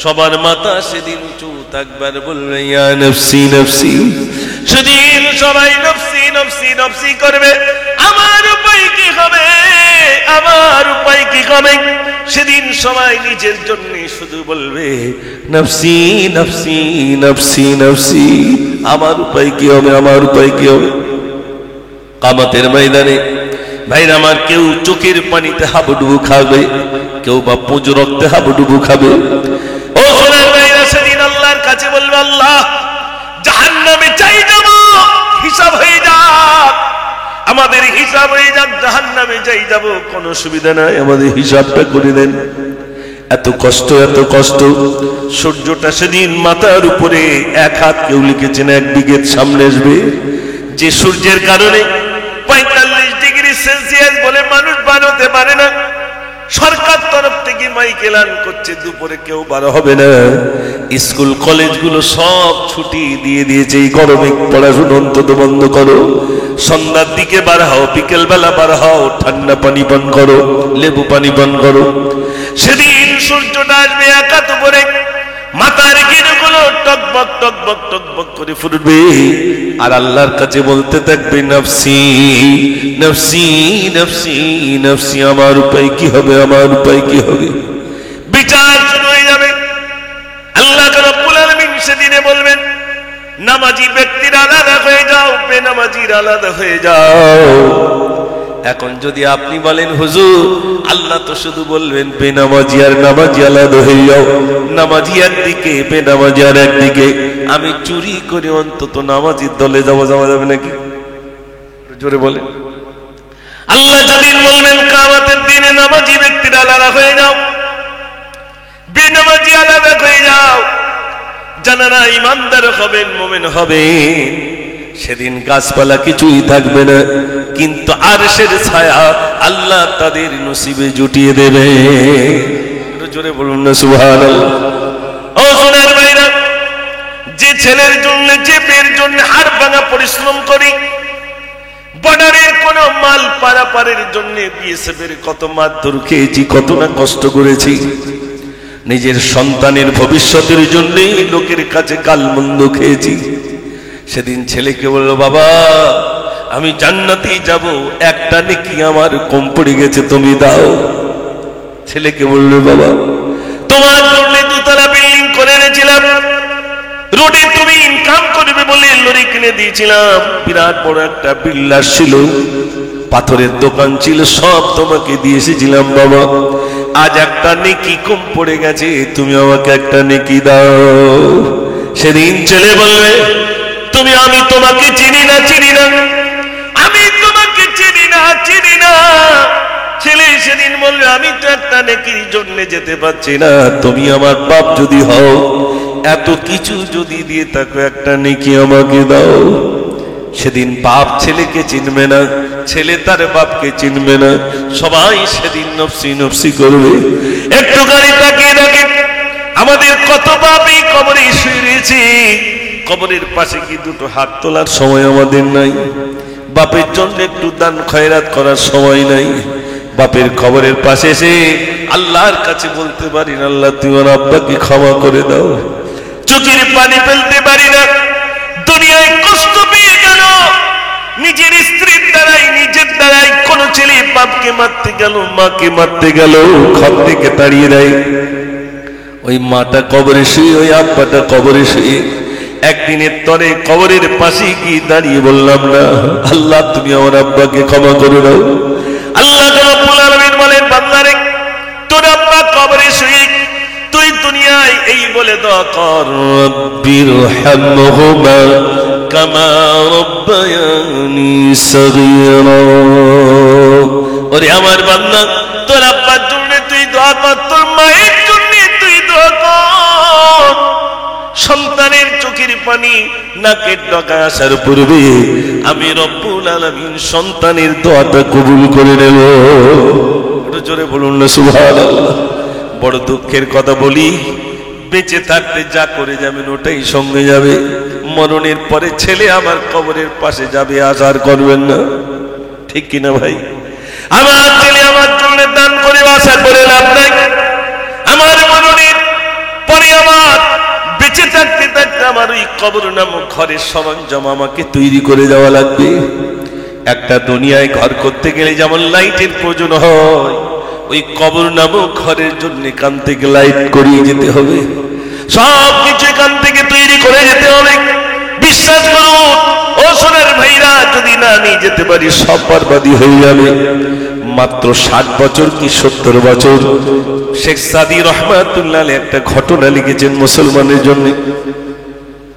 সবার মাথা সেদিন উঁচু থাকবে। বললেন ইয়া নফসি নফসি, সেদিন সবাই নফসি নফসি নফসি করবে। আমার উপায় কি হবে, আমার উপায় কি হবে? সেদিন সবাই নিজের জন্য শুধু বলবে নফসি নফসি নফসি নফসি। আমার উপায় কি হবে, আমার উপায় কি হবে? কিয়ামতের ময়দানে ভাইরা আমার, কেউ চোখের পানিতে হাবুডুবু খাবে, কেউ বা পুঁজ রক্তে হাবুডুবু খাবে। ও সোনার ভাইরা, সেদিন আল্লাহর কাছে বলবে আল্লাহ জাহান্নামে চাই যাব, হিসাব হয়ে যাক, আমাদের হিসাব হয়ে যাক, জাহান্নামে যাই যাব, কোনো অসুবিধা নাই, আমাদের হিসাবটা করে দেন। এত কষ্ট, এত কষ্ট। সূর্যটা সেদিন মাথার উপরে 1 হাত, কেউ লিখেছেন 1 বিঘের সামনে আসবে, যে সূর্যের কারণে 45 ডিগ্রি সেলসিয়াস বলে পারে না। সরকার তরফ থেকে মাইক এলান করছে দুপুরে কেউ বার হবে না, স্কুল কলেজগুলো সব ছুটি দিয়ে দিয়েছে, এই গরমে পড়াশোনা অন্তত বন্ধ করো, সন্ধ্যার দিকে বার হও, বিকেল বেলা বার হও, ঠান্ডা পানি পান করো, লেবু পানি পান করো। সেদিন সূর্যটা আসবে একা দুপুরে, মাথার গিরগুলো টকবক টকবক টকবক করে ফুটবে, আর আল্লাহর কাছে বলতে থাকবে নফসি নফসি নফসি নফসি, আমার উপায় কি হবে, আমার উপায় কি হবে। বিচার শুরু হয়ে যাবে। আল্লাহ রাব্বুল আলামিন সেদিনে বলবেন নামাজি ব্যক্তির আলাদা হয়ে যাও, বেনামাজির আলাদা হয়ে যাও। এখন যদি আপনি বলেন হুজুর আল্লাহ তো শুধু বলবেন বেনামাজি আর নামাজি আলাদা হয়ে যাও, নামাজি একদিকে বেনামাজি আর একদিকে, আমি চুরি করে অন্তত নামাজির দলে যাওয়া যাবে নাকি? জোরে বলে। আল্লাহ যেদিন বলবেন কিয়ামতের দিনে নামাজি ব্যক্তিরা আলাদা হয়ে যাও, বেনামাজি আলাদা হয়ে যাও, যারা ঈমানদার হবেন মুমিন হবেন, সেদিন গাছপালা কিছুই থাকবে না, কিন্তু আরশের ছায়া আল্লাহ তাদের নসিবে জুটিয়ে দেবে। জোরে বলুন না সুবহানাল্লাহ। ও সোনার ভাইরা, যে ছেলের জন্য যে মেয়ের জন্য হাড় ভাঙা পরিশ্রম করি, বর্ডারের কোন মাল পারাপারের জন্য বিএসএফের কত মারধর খেয়েছি, কত না কষ্ট করেছি, নিজের সন্তানের ভবিষ্যতের জন্য লোকের কাছে গালমন্দ খেয়েছি। সেদিন ছেলেকে বলল বাবা আমি জান্নাতে যাব, একটা নেকি আমার কম পড়ে গেছে, তুমি দাও। ছেলেকে বলল বাবা তোমার জন্য দুতলা বিল্ডিং করে এনেছিলাম, রোডে তুমি ইনকাম করবে বলে লরি কিনে দিয়েছিলাম, বিরাট বড় একটা বিল্ডার ছিল, পাথরের দোকান ছিল, সব তোমাকে দিয়ে এসেছিলাম বাবা, আজ একটা নেকি কম পড়ে গেছে, তুমি আমাকে একটা নেকি দাও। সেদিন ছেলে বলবে তুমি আমি তোমাকে চিনি না, চিনি না, আমি তোমাকে চিনি না, চিনি না। ছেলে সেদিন বলবে আমি তো একটা নেকির জন্য যেতে পারছি না, তুমি আমার বাপ যদি হও, এত কিছু যদি দিয়ে থাকো, একটা নেকি আমাকে দাও। সেদিন বাপ ছেলেকে চিনবে না, ছেলে তার বাপকে চিনবে না, সবাই সেদিন নফসি নফসি করবে। একটু গাড়ি তাকিয়ে দেখে আমাদের কত বাপ এই কবরে শুয়ে রয়েছে, কবরের পাশে কি দুটো হাত তোলার সময় আমাদের নাই? বাপের জন্য একটু দান খয়রাত করার সময় নাই? বাপের কবরের পাশে এসে আল্লাহর কাছে বলতে পারি না আল্লাহ তুমি আমার আব্বাকে ক্ষমা করে দাও, চোখের পানি ফেলতে পারি না, দুনিয়ায় কষ্ট পেয়ে গেল, নিজের স্ত্রীর দ্বারাই নিজের দ্বারাই কোন ছেলে বাপকে মারতে গেল, মাকে মারতে গেল, ঘর থেকে তাড়িয়ে দেয়, ওই মাটা কবরে শুয়ে, ওই আব্বাটা কবরে শুয়ে, একদিনের তরে কবরের পাশে গিয়ে দাঁড়িয়ে বললাম না আল্লাহ তুমি আমার আব্বাকে ক্ষমা করে দাও। আল্লাহ রাব্বুল আলামিন বলেন বান্দারে তোর আব্বা কবরে শুয়ে, তুই দুনিয়ায় এই বলে দোয়া কর রব্বিরহামহুমা কামা রাব্বায়ানি সগীরা। ওরে আমার বান্দা তোর আব্বার জন্য তুই দোয়া কর, তোর মায়ের জন্য তুই দোয়া কর। সন্তানের চোখের পানি নাকের ডগায় আসার পূর্বে আমি রব্বুল আলামিন সন্তানের দোয়াটা কবুল করে নেব। একটু জোরে বলুন না সুবহানাল্লাহ। বড় দুঃখের কথা বলি, বেঁচে থাকতে যা করে যাবেন ওটাই সঙ্গে যাবে, মরণের পরে ছেলে আমার কবরের পাশে যাবে, আশার করবেন না, ঠিক কিনা ভাই? আমার ছেলে আমার জন্য দান করে আশা করে লাভ নাই, আমার মরণের পরে আমার বেঁচে থাকতে থাকতে আমার ওই কবর নামক ঘরের সরঞ্জাম আমাকে তৈরি করে দেওয়া লাগবে। একটা দুনিয়ায় ঘর করতে গেলে যেমন লাইটের প্রয়োজন হয়, ওই কবর নামক ঘরের জন্য এখান থেকে লাইট করিয়ে যেতে হবে, সব কিছু এখান থেকে তৈরি করে যেতে হবে। বিশ্বাস করুন ও সোনার ভাইরা, যদি না নিয়ে যেতে পারি সব বরবাদি হয়ে যাবে। মাত্র 60 বছর কি 70 বছর শেখ সাদি রহমাতুল্লাহ আলাইহি একটা ঘটনা লিখেছেন মুসলমানের জন্য।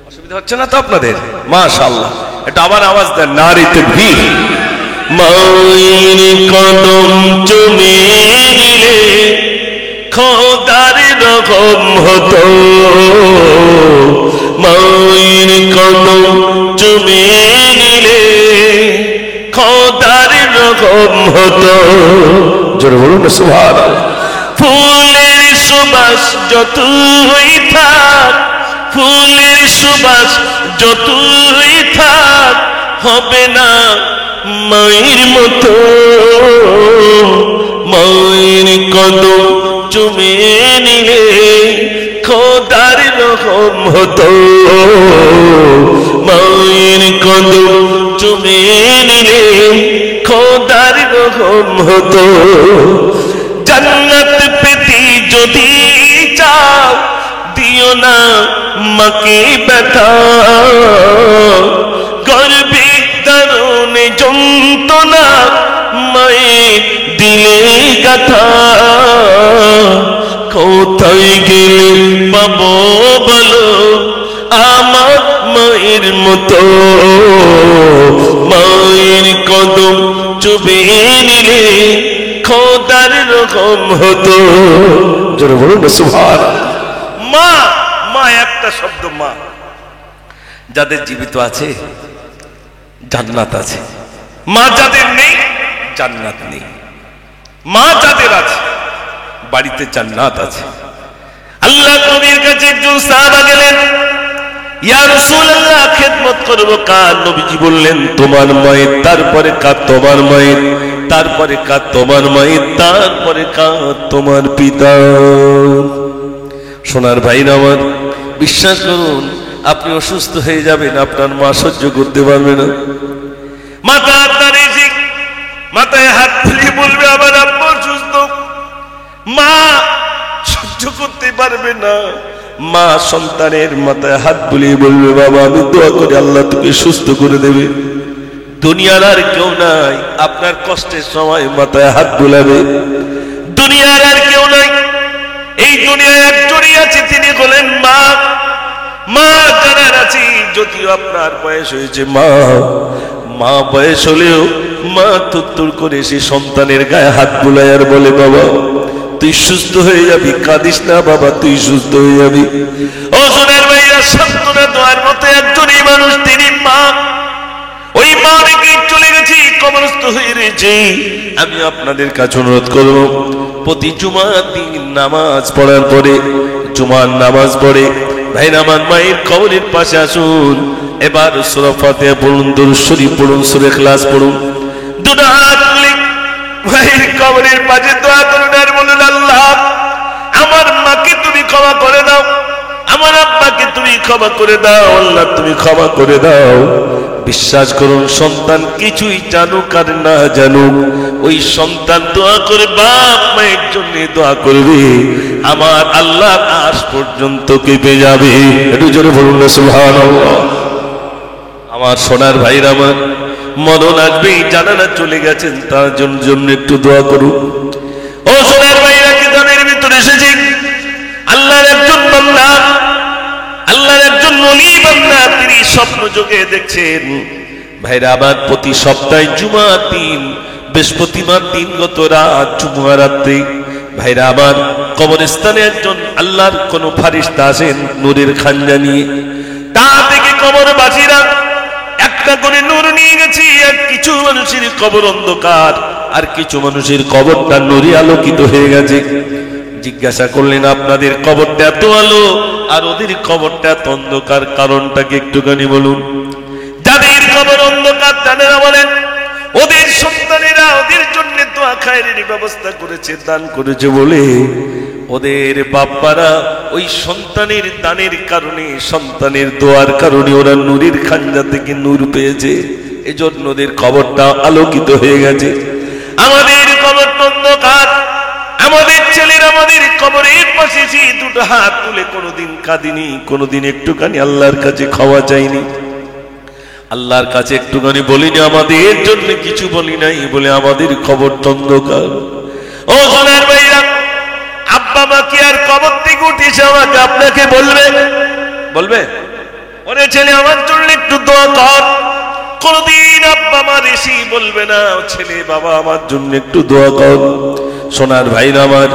অসুবিধা হচ্ছে না তো আপনাদের? মাশাআল্লাহ, এটা আবার আওয়াজ দেন, নারে তাকবীর। মায়ের কদম চুমে গেলে খোদার রকম হতো, মায়ের কদম চুমে গেলে খোদার রকম হতো। জোরে বলুন না সুবহানাল্লাহ। ফুলের সুবাস যতই থাক, ফুলের সুবাস যতই থাক, হবে না মায়ের মতো। মায়ের কদম চুমে নিলে খোদার রহম হতো। মায়ের কদম চুমে নিলে খোদার রহম হতো। জান্নাত পেতে যদি চাও, দিও না মাকে ব্যথা। গর্বে দারুণে যন্ত্রণা মায়ের দিলে গাথা। কোথায় গেলে পাবো বলো আমার মায়ের মতো। মায়ের কদম চুবে নিলে খোদার রকম হতো। জোরে বলুন না সুবহানাল্লাহ। মা, মা একটা শব্দ মা। যাদের জীবিত আছে জান্নাত আছে, মা যাদের নেই জান্নাত নেই। মা যাদের আছে বাড়িতে জান্নাত আছে। আল্লাহ নবীর কাছে একজন সাহাবা গেলেন, ইয়া রাসূলুল্লাহ খেদমত করব কার? নবীজি বললেন তোমার মায়ের, তারপরে কার? তোমার মায়ের, তারপরে কার? তোমার মায়ের, তারপরে কার? তোমার পিতা। সোনার ভাইরা আমার, বিশ্বাস করুন আপনি অসুস্থ হয়ে যাবেন, আপনার মা সহ্য করতে পারবে না। মাথায় হাত তুলে বলবে আমার আব্বু অসুস্থ, মা সহ্য করতে পারবে না। মা সন্তানের মাথায় হাত বুলিয়ে বলবে বাবা আমি দোয়া করি আল্লাহ তোকে সুস্থ করে দেবে। দুনিয়ার আর কেউ নাই আপনার কষ্টের সময় মাথায় হাত বুলাবে, দুনিয়ার আর কেউ নাই। এই দুনিয়ায় একজনই আছে, তিনি হলেন মা। মা জানার আছি, যদিও আপনার বয়স হয়েছে মা, মা বয়স হলেও মা তুত্তুর করে সে সন্তানের গায়ে হাত বুলায় আর বলে বাবা তুই সুস্থ হয়ে যাবি, কাঁদিস না বাবা তুই সুস্থ হয়ে যাবি। ও সোনার ভাইরা, সান্ত্বনা দেওয়ার মতো একজনই মানুষ, তিনি মা। ওই মা রেখে চলে গেছি, কবরস্থ হয়ে রয়েছে। আমি আপনাদের কাছে অনুরোধ করবো প্রতি জুমার দিন নামাজ পড়ার পরে, জুমার নামাজ পড়ে ভাইরা আমার মায়ের কবরের পাশে আসুন। এবার সূরা ফাতিহা পড়ুন, দুরূদ শরীফ পড়ুন, সূরা ইখলাস পড়ুন, দুটো হাত তুলে মায়ের কবরের পাশে দোয়া করুন আর বলুন আল্লাহ আমার মাকে তুমি ক্ষমা করে দাও, আমার আব্বাকে তুমি ক্ষমা করে দাও, আল্লাহ তুমি ক্ষমা করে দাও। বিশ্বাস করুন সন্তান কিছুই জানুক আর না জানুক, ওই সন্তান দোয়া করে বাপ মায়ের জন্য দোয়া করবে, আমার আল্লাহ আজ পর্যন্ত কেঁপে যাবে। একটু জোরে বলুন না সুবহানাল্লাহ। আমার সোনার ভাইরা আমার, মরণ আসবে জানা না চলে গেছেন, তার জন্য একটু দোয়া করুন। ও সোনার ভাইরা, কিতাবের ভিতরে এসেছে আল্লাহর একজন বান্দা, আল্লাহর একজন ওলি বান্দা, তিনি স্বপ্ন যোগে দেখছেন ভাইরা আমার প্রতি সপ্তাহে জুমার দিন, বৃহস্পতিবার দিন গত রাত জুমা রাতে ভাইরা আমার কবরস্থানে একজন আল্লাহর কোন ফারিস্তা আসেন নূরের খাঞ্জা নিয়ে, তা থেকে কবরবাসীরা একটা করে নূর নিয়ে গেছি। আর কিছু মানুষের কবর অন্ধকার, আর কিছু মানুষের কবরটা নূরে আলোকিত হয়ে গেছে। জিজ্ঞাসা করলেন আপনাদের কবরটা এত আলো আর ওদের কবরটা এত অন্ধকার, কারণটা কি একটুখানি বলুন। যাদের কবর অন্ধকার তারা বলেন ওদের সন্তানেরা ওদের জন্য দোয়া খায়রের ব্যবস্থা করেছে, দান করেছে বলে ওদের বাপ্পারা ওই সন্তানের দানের কারণে, সন্তানের দোয়ার কারণে ওরা নূরের খাঞ্জা থেকে নূর পেয়েছে, এজন্য ওদের কবরটা আলোকিত হয়ে গেছে। আমাদের কবর অন্ধকার, আমাদের ছেলের আমাদের কবরের পাশে দুটো হাত তুলে কোনোদিন কাঁদিনি, কোনোদিন একটুখানি আল্লাহর কাছে ক্ষমা চাইনি, আল্লাহর কাছে একটুখানি বলিনি, আমাদের জন্য কিছু বলি নাই বলে আমাদের কবর অন্ধকার। ও সোনার ভাইরা, আব্বা মা কি আর কবর থেকে উঠেছে আমাকে আপনাকে বলবে? বলবে ওরে ছেলে আমার জন্য একটু দোয়া কর? কোনদিন আব্বা মা ঋষি বলবে না ছেলে বাবা আমার জন্য একটু দোয়া কর। সোনার ভাইরা আমার,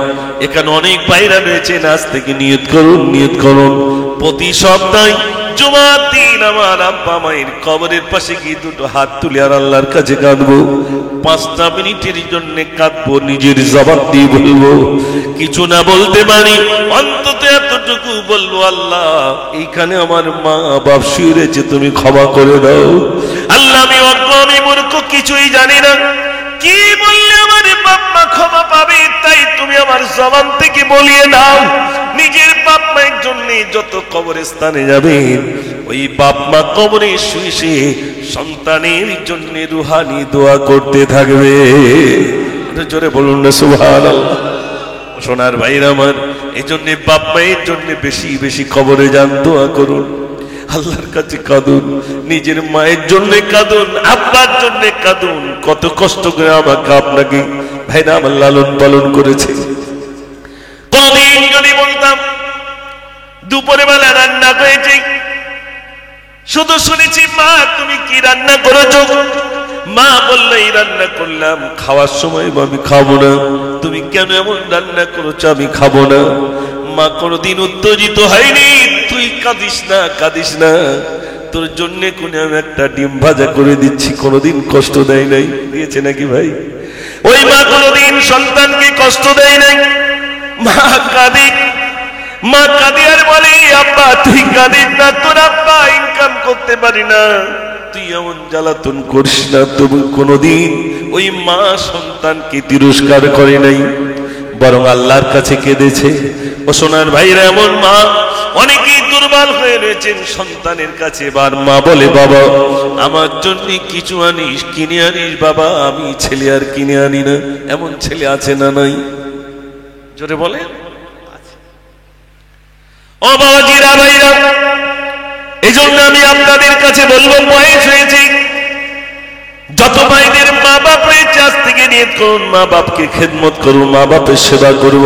এখানে অনেক ভাইরা রয়েছেন, আজ থেকে নিয়ত করুন, নিয়ত করুন প্রতি সপ্তাহে জুমার দিন আমার আব্বা মায়ের কবরের পাশে গিয়ে দুটো হাত তুলে আর আল্লাহর কাছে কাঁদবো। 5টা মিনিটের জন্য কাঁদবো, নিজের জবান দিয়ে বলবো, কিছু না বলতে পারি অন্তত এতটুকু বলবো, আল্লাহ এইখানে আমার মা বাপ শুয়ে রয়েছে, তুমি ক্ষমা করে দাও। আল্লাহ আমি অজ্ঞ, আমি মূর্খ, কিছুই জানি না, কি বললে আমার বাপ মা ক্ষমা পাবে, তাই তুমি আমার জবান থেকে বলিয়ে দাও। নিজের বাপ মায়ের জন্য যত কবরস্থানে যাবে, ওই বাপ মা কবরে শুয়ে শুয়ে সন্তানের জন্য রুহানি দোয়া করতে থাকবে। জোরে বলুন না সুবহানাল্লাহ। সোনার ভাইরা আমার, এই জন্য বাপ মায়ের জন্য বেশি বেশি কবরে যান, দোয়া করুন, আল্লাহর কাছে কাঁদুন, নিজের মায়ের জন্য কাঁদুন, আব্বার জন্য কাঁদুন। কত কষ্ট করে আমাকে আপনাকে ভাইরা আমার লালন পালন করেছে। কোনদিন যদি বলতাম দুপুরে বেলা রান্না হয়েছে, শুধু শুনেছি মা তুমি কি রান্না করেছো, মা বললো এই রান্না করলাম, খাওয়ার সময় আমি খাবো না, তুমি কেন এমন রান্না করেছো, আমি খাবো না। মা কোনদিন উত্তেজিত হয়নি, তুই কাঁদিস না, কাঁদিস না, তোর জন্য কোন আমি একটা ডিম ভাজা করে দিচ্ছি, কোনদিন কষ্ট দেয় নাই। দিয়েছে নাকি ভাই? ওই মা কোনদিন সন্তানকে কষ্ট দেয় নাই। মা কাঁদে, মা কাঁদে আর বলে, আব্বা তুই কাঁদিস না, তোর আব্বা ইনকাম করতে পারি না, তুই এমন জ্বালাতন করিস না। তবু কোনদিন ওই মা সন্তানকে তিরস্কার করে নাই, বরং আল্লাহর কাছে কেঁদেছে। ও সোনার ভাইরা, এমন মা অনেকেই দুর্বল হয়ে রয়েছেন সন্তানের কাছে। এবার মা বলে, বাবা আমার জন্য কিছু আনিস, কিনে আনিস, বাবা আমি ছেলে আর কিনে আনি না। এমন ছেলে আছে না নাই? জোরে বলে। ও বাবাজিরা, ভাইরা, এই জন্য আমি আপনাদের কাছে বলবো, বয়স হয়েছে, যত ভাইদের মা বাপ রয়েছে আজ থেকে নিয়ত করুন, মা বাপকে খেদমত করুন, মা বাপের সেবা করব।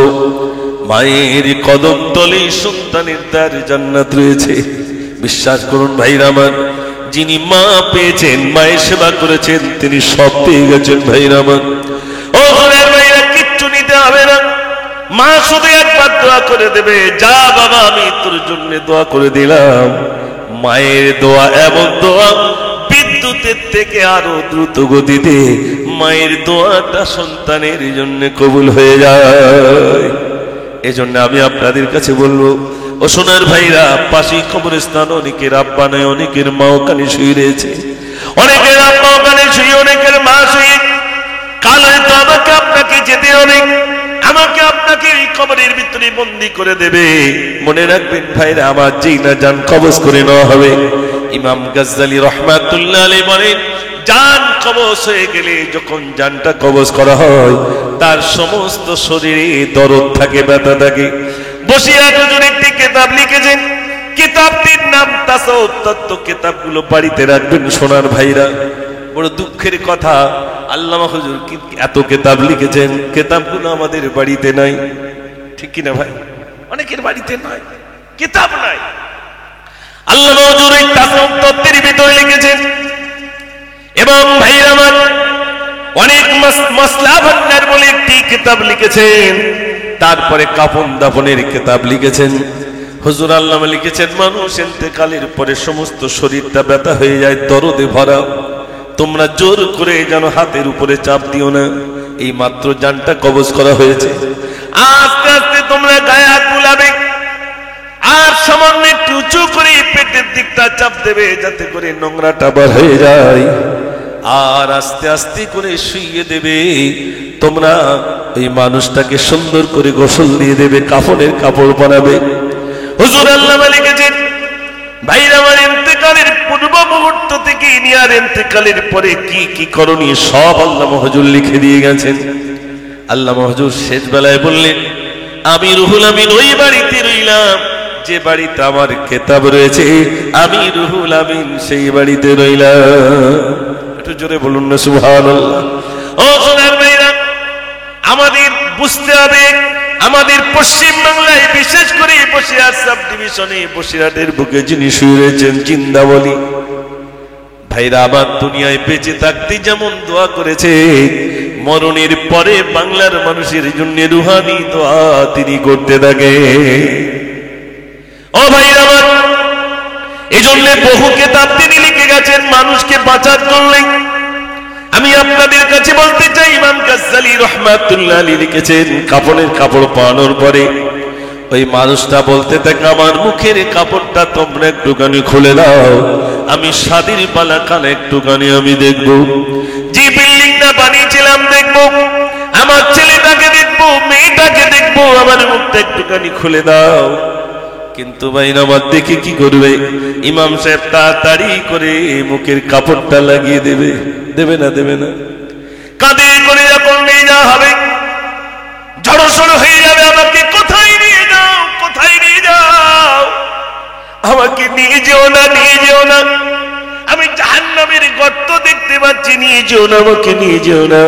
মায়ের কদম তলে সন্তানের দ্বার জান্নাত রয়েছে। বিশ্বাস করুন ভাইরা আমার, যিনি মা পেয়েছেন, মায়ের সেবা করেছেন, তিনি সব পেয়ে গেছেন ভাইরা আমার। ও ঘরের ভাইরা, কিচ্ছু নিতে হবে না, মা শুধু একবার দোয়া করে দেবে, যা বাবা আমি তোর জন্য দোয়া করে দিলাম। মায়ের দোয়া এমন দোয়া, বিদ্যুতের থেকে আরো দ্রুত গতিতে মায়ের দোয়াটা সন্তানের জন্য কবুল হয়ে যায়। এজন্য আমি আপনাদের কাছে বলবো, ও সোনার ভাইরা, পাশেই কবরস্থান, অনেকের আব্বা নয়, অনেকের মা ওখানে শুয়ে রয়েছে, অনেকের আব্বা ওখানে শুয়ে, অনেকের মা শুয়ে। কাল হয়তো আমাকে আপনাকে যেতে হবে, আমাকে আপনাকে এই কবরের ভিতরে বন্দী করে দেবে। মনে রাখবেন ভাইরা আমার, যেই না জান কবজ করে নেওয়া হবে। ইমাম গাজ্জালী রাহমাতুল্লাহ আলাইহি বলেন, জান কবজ হয়ে গেলে, যখন জানটা কবজ করা হয়, তার সমস্ত শরীরে দরদ থাকে, ব্যথা থাকে। বসিয়া হুজুর একটি কিতাব লিখেছেন, কিতাবটির নাম তাসাউফ তত্ত্ব। কিতাবগুলো বাড়িতে রাখবেন সোনার ভাইরা। বড় দুঃখের কথা, আল্লামা হুজুর এত কিতাব লিখেছেন, কিতাবগুলো আমাদের বাড়িতে নাই। ঠিক কিনা ভাই? অনেকের বাড়িতে নাই, কিতাব নাই। আল্লামা হুজুর এই তাসাউফ তত্ত্বের ভিতরে লিখেছেন, এবং ভাইরা আমার অনেক মাসলা ভান্ডার বলে একটি কিতাব লিখেছেন। তারপরে কাফন দাফনের কিতাব লিখেছেন। হুজুর আল্লামা লিখেছেন, মানুষ ইন্তেকালের পরে সমস্ত শরীরটা ব্যথা হয়ে যায়, দরদে ভরা। তোমরা জোর করে যেন হাতের উপরে চাপ দিও না, এই মাত্র জানটা কবজ করা হয়েছে। আস্তে আস্তে তোমরা গায়ে হাত বুলাবে, আর সামান্য একটু উঁচু করে পেটের দিকটা চাপ দেবে, যাতে করে নোংরাটা বার হয়ে যায়। আর আস্তে আস্তে করে শুইয়ে দেবে। তোমরা এই মানুষটাকে সুন্দর করে গোসল দিয়ে দেবে, কাফনের কাপড় বানাবে। হুজুর আল্লামা লিখেছেন, ভাইরা আমার, ইন্তেকালের পূর্ব মুহূর্ত থেকে নিয়ে আর ইন্তেকালের পরে কি কি করণীয় সব আল্লামা হুজুর লিখে দিয়ে গেছেন। আল্লামা হুজুর শেষ বেলায় বললেন, আমি রুহুল আমিন ওই বাড়িতে রইলাম যে বাড়িতে আমার কিতাব রয়েছে, আমি রুহুল আমিন সেই বাড়িতে রইলাম। একটু জোরে বলুন না সুবহানাল্লাহ। ও সোনার ভাইরা, আমাদের বুঝতে হবে, আমাদের পশ্চিম বাংলায় বিশেষ করে বসিরহাট সাব ডিভিশনে, বসিরহাটের বুকে যিনি শুয়ে রয়েছেন, জিন্দাবলি ভাইরা আমার, দুনিয়ায় বেঁচে থাকতে যেমন দোয়া করেছে, মরণের পরে বাংলার মানুষের জন্য রুহানি দোয়া তিনি করতে থাকে। ও ভাইরা আমার, এই জন্য বহু কিতাব তিনি লিখে গেছেন মানুষকে বাঁচার জন্য। আমি আপনাদের কাছে বলতে চাই, ইমাম গাজ্জালী রাহমাতুল্লাহ আলাইহি লিখেছেন, কাফনের কাপড় পরানোর পরে ওই মানুষটা বলতে থাকে, আমার মুখের কাপড়টা তোমরা একটুখানি খুলে দাও, আমি শাদির পালা কানে একটুখানি আমি দেখবো, যে বিল্ডিংটা বানিয়েছিলাম দেখবো, আমার ছেলেটাকে দেখবো, মেয়েটাকে দেখবো, আমার মুখটা একটুখানি খুলে দাও। কিন্তু ভাই আমার দেখে কি করবে? ইমাম সাহেব তাড়াতাড়ি করে মুখের কাপড়টা লাগিয়ে দেবে, দেবে না? দেবে না? কাঁধে করে যখন নিয়ে যাওয়া হবে, জড়সড় হয়ে যাবে, আমাকে কোথায় নিয়ে যাও, কোথায় নিয়ে যাও, আমাকে নিয়ে যেও না, নিয়ে যেও না, আমি জাহান্নামের গর্ত দেখতে পাচ্ছি, নিয়ে যেও না, আমাকে নিয়ে যেও না।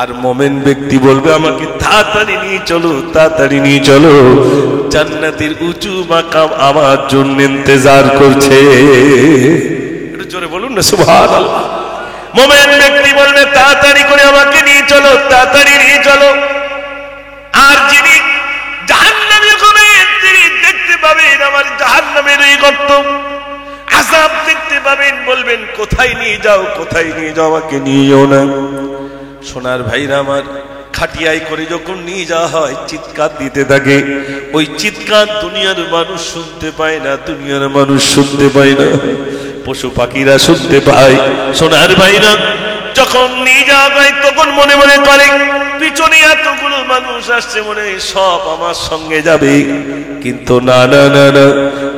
আর মোমেন ব্যক্তি বলবে, আমাকে তাড়াতাড়ি নিয়ে চলো, তাড়াতাড়ি নিয়ে চলো, জান্নাতের উঁচু মাকাম আমার জন্য ইন্তজার করছে। একটু জোরে বলুন না সুবহানাল্লাহ। মোমেন ব্যক্তি বলবে, তাড়াতাড়ি করে আমাকে নিয়ে চলো, তাড়াতাড়ি নিয়ে চলো। আর যিনি জাহান্নামে হবেন, তিনি দেখতে পাবেন আমার জাহান্নামের এই গর্ত, আযাব দেখতে পাবেন, বলবেন কোথায় নিয়ে যাও, কোথায় নিয়ে যাও, আমাকে নিয়ে যাও না। সোনার ভাইরা আমার, খাটিয়ায় করে যখন নিয়ে যাওয়া হয়, চিৎকার দিতে থাকে, ওই চিৎকার দুনিয়ার মানুষ শুনতে পায় না, দুনিয়ার মানুষ শুনতে পায় না, পশু পাখিরা শুনতে পায়। সোনার ভাইরা, যখন নিয়ে যাওয়া হয় তখন মনে মনে করে, পিছনে এতগুলো মানুষ আসছে, মনে সব আমার সঙ্গে যাবে, কিন্তু না না না না,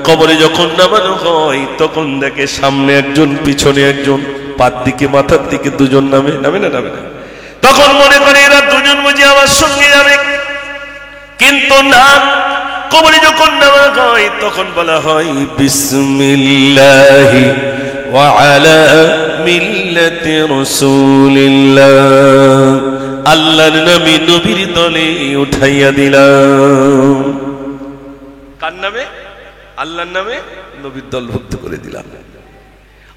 কবরে যখন নামানো হয় তখন দেখে সামনে একজন, পিছনে একজন, পার দিকে মাথার দিকে দুজন নামে, নামে না? নামে না? তখন মনে করে এরা দুজন বুঝি আমার সঙ্গে যাবে, কিন্তু না, কবরে যখন নামা হয় তখন বলা হয়, বিসমিল্লাহি ওয়া আলা মিল্লাতি রাসূলিল্লাহ, আল্লাহর নবী নবীর দলে উঠাইয়া দিলাম। কার নামে? আল্লাহর নামে নবীর দলভুক্ত করে দিলাম।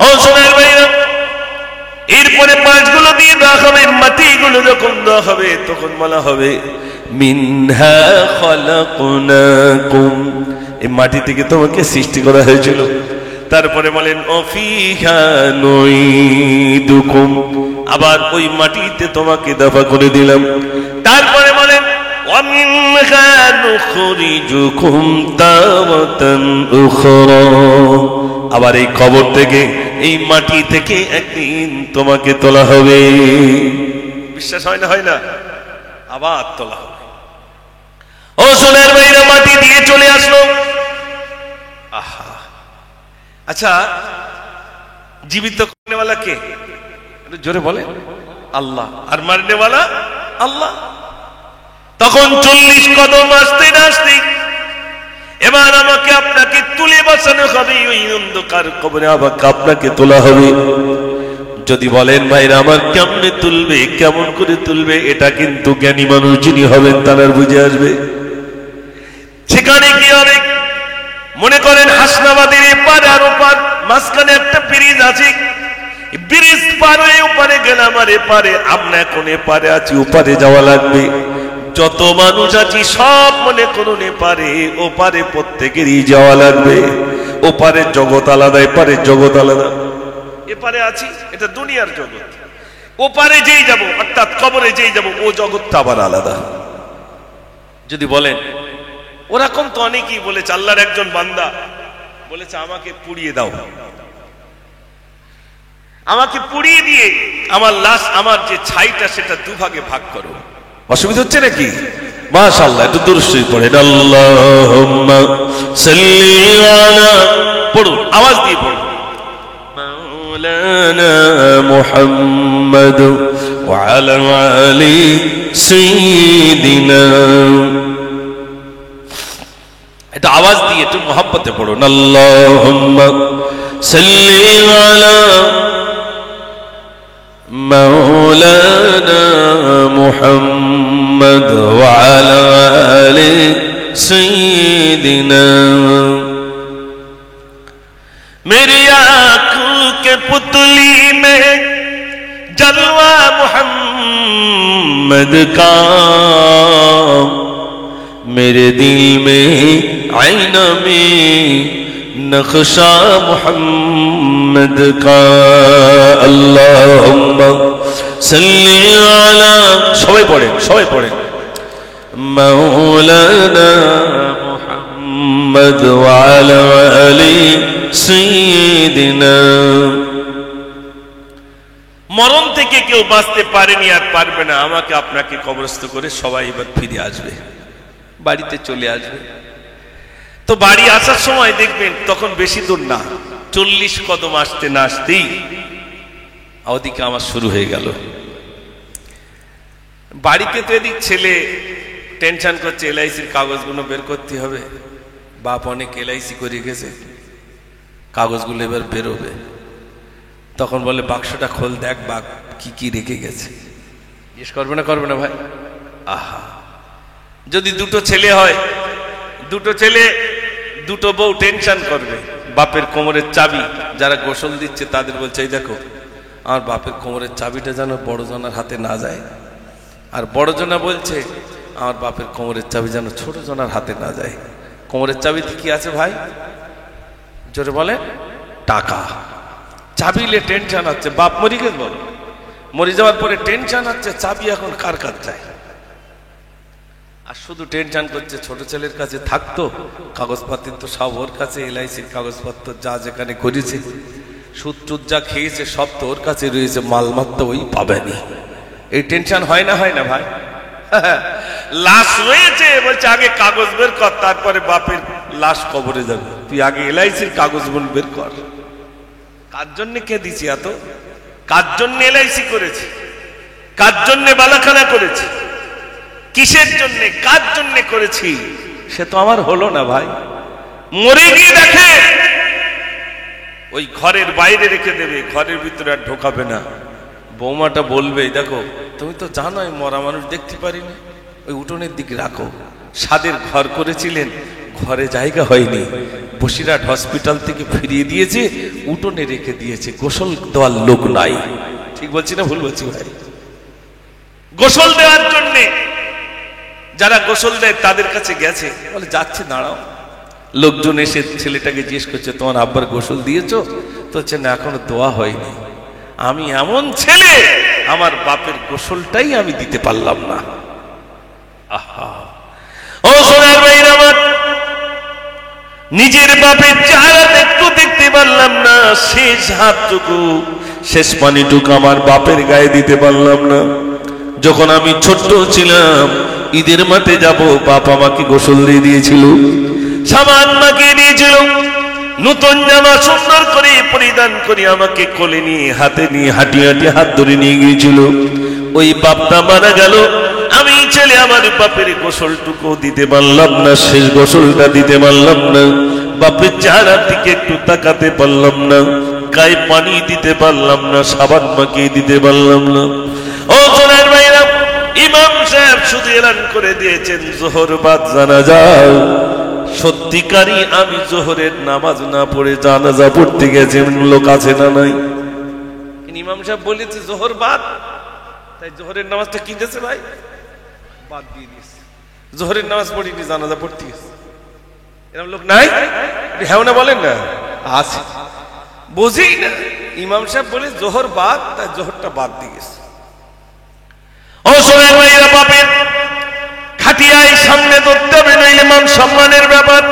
ও সোনার ভাইরা, এরপরে পাঁচগুলো দিয়ে দেওয়া হবে, মাটিগুলো যখন দেওয়া হবে তখন বলা হবে, মিনহা খালাকনাকুম, এই মাটি থেকে তোমাকে সৃষ্টি করা হয়েছিল। তারপরে বলেন, অফিহা নুইদুকুম, আবার ওই মাটিতে তোমাকে দফা করে দিলাম। তারপরে বলেন, ওয়ামিনহা নুখরিজুকুম তারাতান উখরা, আবার এই কবর থেকে, এই মাটি থেকে একদিন তোমাকে তোলা হবে। বিশ্বাস হয় না? হয় না? আবার তোলা হবে। ও সোনার ভাইরা, মাটি দিয়ে চলে আসলো। আহা, আচ্ছা, জীবিত করনেওয়ালা কে? জোরে বলে, আল্লাহ। আর মারনেওয়ালা আল্লাহ। তখন 40 কদম আসতে আসতে এবার আমাকে আপনাকে তুলে বসানো হবে, ওই অন্ধকার কবরে আমাকে আপনাকে তোলা হবে। যদি বলেন ভাইরা আমার কেমনে তুলবে, কেমন করে তুলবে, এটা কিন্তু জ্ঞানী মানুষ যিনি হবেন তারা বুঝে আসবে। সেখানে কি হবে? মনে করেন হাসনাবাদের এপার আর ওপার মাঝখানে একটা ব্রিজ আছে, ব্রিজ পার হয়ে ওপারে গেলাম, আর এপারে আমরা এখন এপারে আছি, ওপারে যাওয়া লাগবে। যত মানুষ আছি সব মনে করুন এপারে ওপারে প্রত্যেকেরই যাওয়া লাগবে। ওপারের জগৎ আলাদা, এপারের জগৎ আলাদা। এপারে আছি, এটা দুনিয়ার জগৎ, ওপারে যেই যাব অর্থাৎ কবরে যেই যাব ও জগৎটা আবার আলাদা। যদি বলেন ওরকম তো অনেকেই বলেছে, আল্লাহর একজন বান্দা বলেছে, আমাকে পুড়িয়ে দাও, আমাকে পুড়িয়ে দিয়ে আমার লাশ, আমার যে ছাইটা সেটা দুভাগে ভাগ করো। অসুবিধা হচ্ছে নাকি? মাশাআল্লাহ, একটু দরুদ শরীফ পড়েন, আল্লাহুম্মা সাল্লি আলা, পড়ুন, আওয়াজ দিয়ে পড়ুন, মাওলানা মুহাম্মদ ওয়া আলা আলি সাইয়্যিদিনা, এটা আওয়াজ দিয়ে একটু মহব্বতে পড়ুন, আল্লাহুম্মা সাল্লি আলা مولانا محمد وعلى آل سيدنا। मेरी आंखों के पुतली में जलवा मोहम्मद का, मेरे दिल में आईना में नक्शा मोहम्मद का अल्लाहुम्मा सल्ली अला सबाई पढ़ें मौलाना मुहम्मद व अला आली सय्यिदिना। মরণ থেকে কেউ বাঁচতে পারেনি আর পারবে না, আমাকে আপনাকে কবরস্থ করে সবাই এবার ফিরে আসবে, বাড়িতে চলে আসবে। তো বাড়ি আসার সময় দেখবেন তখন বেশি দূর না, 40 কদম আসতে না আসতেই ওদিকে আমার শুরু হয়ে গেল। বাড়িতে তো এদিক ছেলে টেনশন করছে, এলআইসির কাগজগুলো বের করতে হবে, বাপ অনেক এলআইসি করে গেছে, কাগজগুলো এবার বেরোবে। তখন বলে বাক্সটা খোল, দেখ বাঘ কি কি রেখে গেছে। জিজ্ঞেস করবে না ভাই? আহা, যদি দুটো ছেলে হয়, দুটো ছেলে দুটো বউ টেনশন করবে, বাপের কোমরের চাবি যারা গোসল দিচ্ছে তাদের বলছে এই দেখো আমার বাপের কোমরের চাবিটা যেন বড় জনার হাতে না যায়, আর বড় জনা বলছে আমার বাপের কোমরের চাবি যেন ছোট জনার হাতে না যায়। কোমরের চাবিতে কি আছে ভাই? জোরে বলে টাকা। চাবিলে টেনশন আছে, বাপ মরি গেছে, বল মরে যাওয়ার পরে টেনশন আছে চাবি এখন কার কাছে যায়। আর শুধু টেনশন করছে ছোট ছেলের কাছে থাকতো, কাগজপত্র তো সব ওর কাছে, এলআইসির কাগজপত্র যা যেখানে করেছে, সুদ টুদ যা খেয়েছে সব তো ওর কাছে রয়েছে, মালমাত্র ওই পাবেনি। এই টেনশন হয় না ভাই? লাশ রয়েছে বলছে আগে কাগজ বের কর, তারপরে বাপের লাশ কবরে যাবে, তুই আগে এলআইসির কাগজ বের কর। কার জন্য কে দিছি এত? কার জন্য এলআইসি করেছে? কার জন্য বালাখানা করেছে? কিসের জন্য, কার জন্য করেছি সে তো আমার হলো না ভাই। মরে গিয়ে দেখে ওই ঘরের বাইরে রেখে দেবে, ঘরের ভিতরে আর ঢোকাবে না। বৌমাটা বলবে দেখো তুমি তো জানোই মরা মানুষ দেখতে পারিনি, ওই উঠোনের দিকে রাখো। সাদের ঘর করেছিলেন, ঘরে জায়গা হয়নি, বসিরহাট হসপিটাল থেকে ফিরিয়ে দিয়েছে, উঠোনে রেখে দিয়েছে, গোসল দেওয়ার লোক নাই। ঠিক বলছি না ভুল বলছি ভাই? গোসল দেওয়ার জন্য যারা গোসল দেয় তাদের কাছে গেছে, বলে যাচ্ছে দাঁড়াও। লোকজন এসে ছেলেটাকে জিজ্ঞেস করছে তোমার আব্বার গোসল দিয়েছো? তো হচ্ছে না এখনো দোয়া হয়নি। আমি এমন ছেলে আমার বাপের গোসলটাই আমি দিতে পারলাম না। আহা, ও সোনার ভাইরা আমার, নিজের বাপের চেহারা একটু দেখতে পারলাম না, শেষ হাতটুকু শেষ পানিটুকু আমার বাপের গায়ে দিতে পারলাম না। যখন আমি ছোট্ট ছিলাম ঈদের মাঠে যাব, বাপ আমাকে গোসল দিয়ে দিয়েছিল, সাবান মাখিয়ে দিয়েছিল, নতুন জামা সুন্দর করে পরিধান করে আমাকে কোলে নিয়ে হাতে নিয়ে হাঁটি হাত ধরে নিয়ে গিয়েছিল। ওই বাপটা মারা গেল, আমি ছেলে আমার বাপের গোসলটুকু দিতে পারলাম না, শেষ গোসলটা দিতে পারলাম না, বাপের চেহারার দিকে একটু তাকাতে পারলাম না, গায়ে পানি দিতে পারলাম না, সাবান মাখিয়ে দিতে পারলাম না। ও সোনার ভাইরা, ইমাম সাহেব শুধু এলান করে দিয়েছেন জোহর বাদ জানাজা। সত্যিকারই আমি জোহরের নামাজ না পড়ে জানাজা পড়তে গেছি, লোক আছে না নাই? ইমাম সাহেব বলেছে জোহর বাদ, তাই জোহরের নামাজটা কি দিয়েছে ভাই? বাদ দিয়ে দিয়েছে। জোহরের নামাজ পড়িনি, জানাজা পড়তে গেছে, এরকম লোক নাই? হ্যাঁ না বলেন না? আছে, বুঝি না। ইমাম সাহেব বলে জোহর বাদ, তাই জোহরটা বাদ দিয়ে গেছে। ও সোনার ভাইরা, বাপের খাটিয়ায় সামনে ধরতে হবে, নইলে মান সম্মানের ব্যাপার।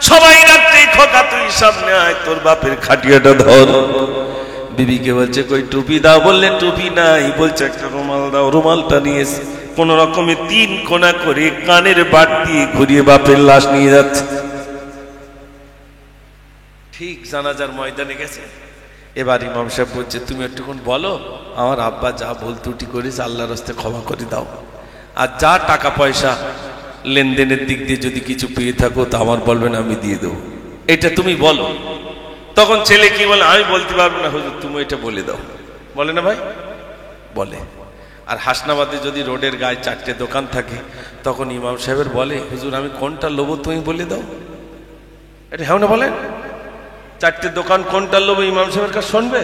সবাই রাত্রে খোকা তুই সামনে আয়, তোর বাপের খাটিয়াটা ধর। বিবিকে বলছে কই টুপি দাও, বললে টুপি নাই, বলছে একটা রুমাল দাও, রুমালটা নিয়ে কোন রকমে 3 কোনা করে কানের বাট দিয়ে ঘুরিয়ে বাপের লাশ নিয়ে যাচ্ছে। ঠিক জানাজার ময়দানে গেছে। এবার ইমাম সাহেব বলছে তুমি একটুক্ষণ বলো আমার আব্বা যা ভুল ত্রুটি করেছে আল্লাহর রাস্তায় ক্ষমা করে দাও, আর যা টাকা পয়সা লেনদেনের দিক দিয়ে যদি কিছু পেয়ে থাকো তা আমার বলবেন, আমি দিয়ে দেবো, এটা তুমি বলো। তখন ছেলে কি বলে, আমি বলতে পারবো না হুজুর, তুমি এটা বলে দাও। বলে না ভাই? বলে। আর হাসনাবাদে যদি রোডের গায়ে 4টে দোকান থাকে, তখন ইমাম সাহেবের বলে হুজুর আমি কোনটা লোবো তুমি বলে দাও। এটা হ্যাঁ না বলেন? 4টে দোকান কোনটা লোবো ইমাম সাহেবের কাছে শুনবে?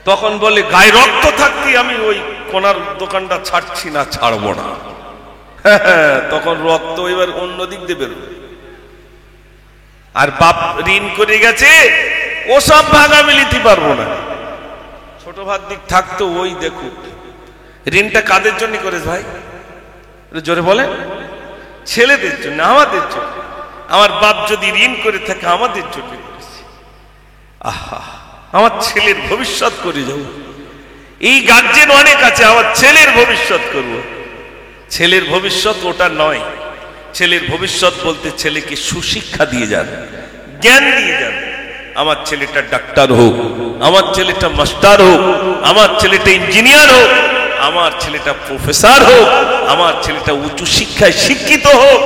তখন বলে গায়ে রক্ত থাকতে আমি ওই কোনার দোকানটা ছাড়ছি না, ছাড়বো না। তখন রক্ত এবার অন্য দিক দিয়ে বেরোবে। আর বাপ ঋণ করে গেছে, ও সব ভাগ আমি নিতে পারবো না। ছোট ভাগ দিক থাকতো, ওই দেখো ঋণটা কাদের জন্য করেছে ভাই, জোরে বলে? ছেলেদের জন্য, আমাদের জন্য। আমার বাপ যদি ঋণ করে থাকে আমাদের জন্য করেছে। আহা, আমার ছেলের ভবিষ্যৎ করে যাবো। এই গার্জেন অনেক আছে, আমার ছেলের ভবিষ্যৎ করব। ছেলের ভবিষ্যৎ ওটা নয়। ছেলের ভবিষ্যৎ বলতে ছেলেকে সুশিক্ষা দিয়ে যান, জ্ঞান দিয়ে যান। আমার ছেলেটা ডাক্তার হোক, আমার ছেলেটা মাস্টার হোক, আমার ছেলেটা ইঞ্জিনিয়ার হোক, আমার ছেলেটা প্রফেসর হোক, আমার ছেলেটা উচ্চ শিক্ষায় শিক্ষিত হোক।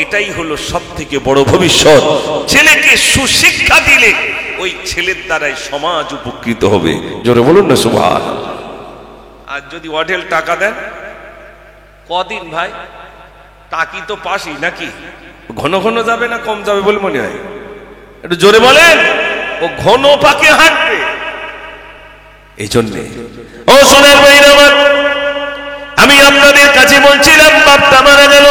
এটাই হলো সব থেকে বড় ভবিষ্যৎ। ছেলেকে সুশিক্ষা দিলে ওই ছেলের দ্বারাই সমাজ উপকৃত হবে। জোরে বলুন না সুবহানাল্লাহ। আর যদি অঢেল টাকা দেন, কদিন ভাই টাকি তো পাশই নাকি, ঘন ঘন যাবে না কম যাবে বলে মনে হয়? একটু জোরে বলেন। ও ঘন পাকে হাঁটবে। এই জন্যে ও সোনার ভাইরা আমার, আমি আপনাদের কাছে বলছিলাম, বাপটা মারা গেল,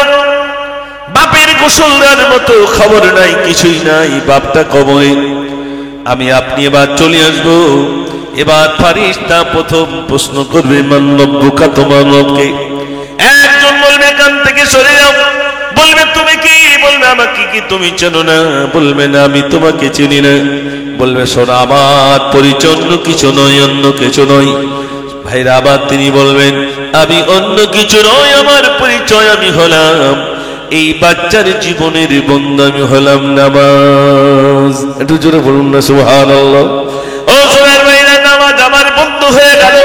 বাপের গোসল দেওয়ার মতো খবর নাই, কিছুই নাই, বাপটা কবরে। আমি আপনি এবার চলে আসবো। এবার ফারিস্তা প্রথম প্রশ্ন করবে, মান রব্বুকা, তোমার রবকে। একজন বলবে কান থেকে সরে যাও, বলবে তুমি কি, বলবে আমাকে কি তুমি চেনো না, বলবে না আমি তোমাকে চিনি না, বলবে শোনো আমার পরিচয় অন্য কিছু নয়, অন্য কিছু নয়। ভাইরা আবার তিনি বলবেন আমি অন্য কিছু নয়, আমার পরিচয় আমি হলাম এই বাচ্চার জীবনের বন্ধু, আমি হলাম নামাজ। একটু জোরে বলুন না সুবহানাল্লাহ। ও সোনার ভাইরা, নামাজ আমার বন্ধু হয়ে গেল।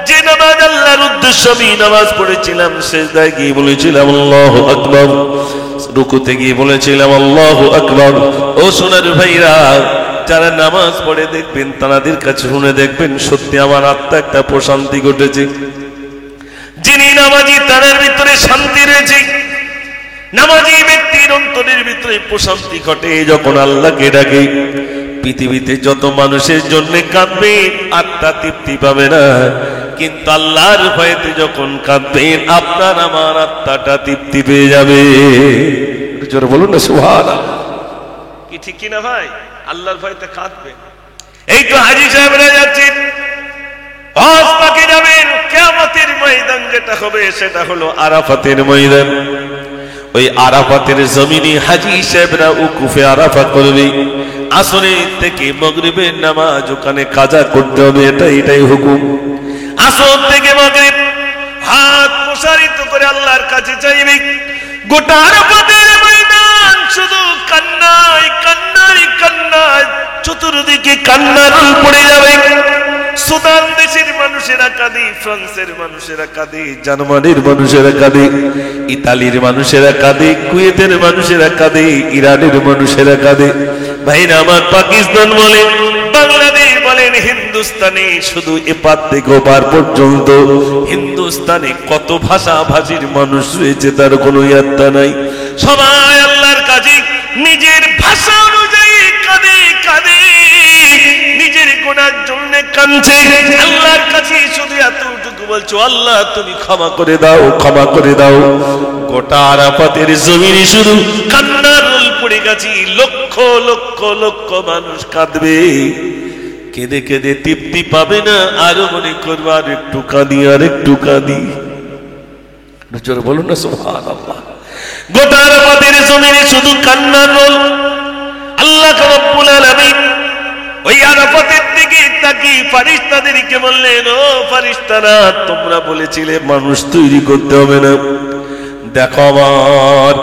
যে নামাজ আল্লাহর উদ্দেশ্যে আমি নামাজ পড়েছিলাম, সিজদায় গিয়ে বলেছিলাম আল্লাহু আকবার, রুকুতে গিয়ে বলেছিলাম আল্লাহু আকবার। ও সোনার ভাইরা, যারা নামাজ পড়ে দেখবেন, তাদের কাছে শুনে দেখবেন সত্যি আমার আত্মা একটা প্রশান্তি ঘটেছে। যিনি নামাজি তার ভিতরে শান্তি রয়েছে। নামাজি ব্যক্তির অন্তরের ভিতরে প্রশান্তি ঘটে যখন আল্লাহকে ডাকে। পৃথিবীতে যত মানুষের জন্য কাঁদবেন আত্মা তৃপ্তি পাবে না, কিন্তু আল্লাহর ভয়েতে যখন কাঁদবেন আপনার আমার আত্মাটা তৃপ্তি পেয়ে যাবে। জোরে বলুন না সুবহানাল্লাহ। কি ঠিক কিনা ভাই? আল্লাহর ভয়েতে কাঁদবেন। এই তো হাজী সাহেবরা যাচ্ছেন, হজ পাকে যাবেন। কিয়ামতের ময়দান যেটা হবে সেটা হলো আরাফাতের ময়দান। ওই আরাফাতের জমিনে হাজী সাহেবরা উকুফে আরাফা করবে। আসরের থেকে মাগরিবের নামাজ ওখানে কাজা করতে হবে, এটাই হুকুম। আসর থেকে মাগরিব হাত প্রসারিত করে আল্লাহর কাছে চাইবে। গোটা আরাফাতের ময়দান শুধু কান্নায় কান্নায় কান্নায়, চতুর্দিকে কান্নার রোল পড়ে যাবে। সুদান দেশের মানুষেরা কাঁদে, ফ্রান্সের মানুষেরা কাঁদে, জার্মানির মানুষেরা কাঁদে, ইতালির মানুষেরা কাঁদে, কুয়েতের মানুষেরা কাঁদে, ইরানের মানুষেরা কাঁদে। ভাইরা আমার, পাকিস্তান বলেন, বাংলাদেশ বলেন, হিন্দুস্তানে শুধু এপার থেকে ওপার পর্যন্ত হিন্দুস্তানে কত ভাষাভাষীর মানুষ রয়েছে তার কোনো ইয়াত্তা নাই। সবাই আল্লাহর কাছে নিজের ভাষা অনুযায়ী কাঁদে কাঁদে, নিজের গুনার জন্য কাঁদছে। আল্লাহর কাছে শুধু এতটুকু বলছো, আল্লাহ তুমি ক্ষমা করে দাও, ক্ষমা করে দাও। গোটা আরাফাতের জমিনে শুধু কান্নার রোল পড়ে গেছে। লক্ষ লক্ষ লক্ষ মানুষ কাঁদবে, কেঁদে কেঁদে তৃপ্তি পাবে না, আরো মনে করবো আর একটু কাঁদি, আর একটু কাঁদি। জোরে বলুন না সুবহানাল্লাহ। গোটা আরাফাতের জমিনে শুধু কান্নার রোল। আল্লাহ রাব্বুল আলামিন ওই আরাফাতের দিকে তাকিয়ে ফেরেশতাদেরকে বললেন, ও ফেরেশতারা, তোমরা বলেছিলে মানুষ তৈরি করতে হবে না। দেখো আমার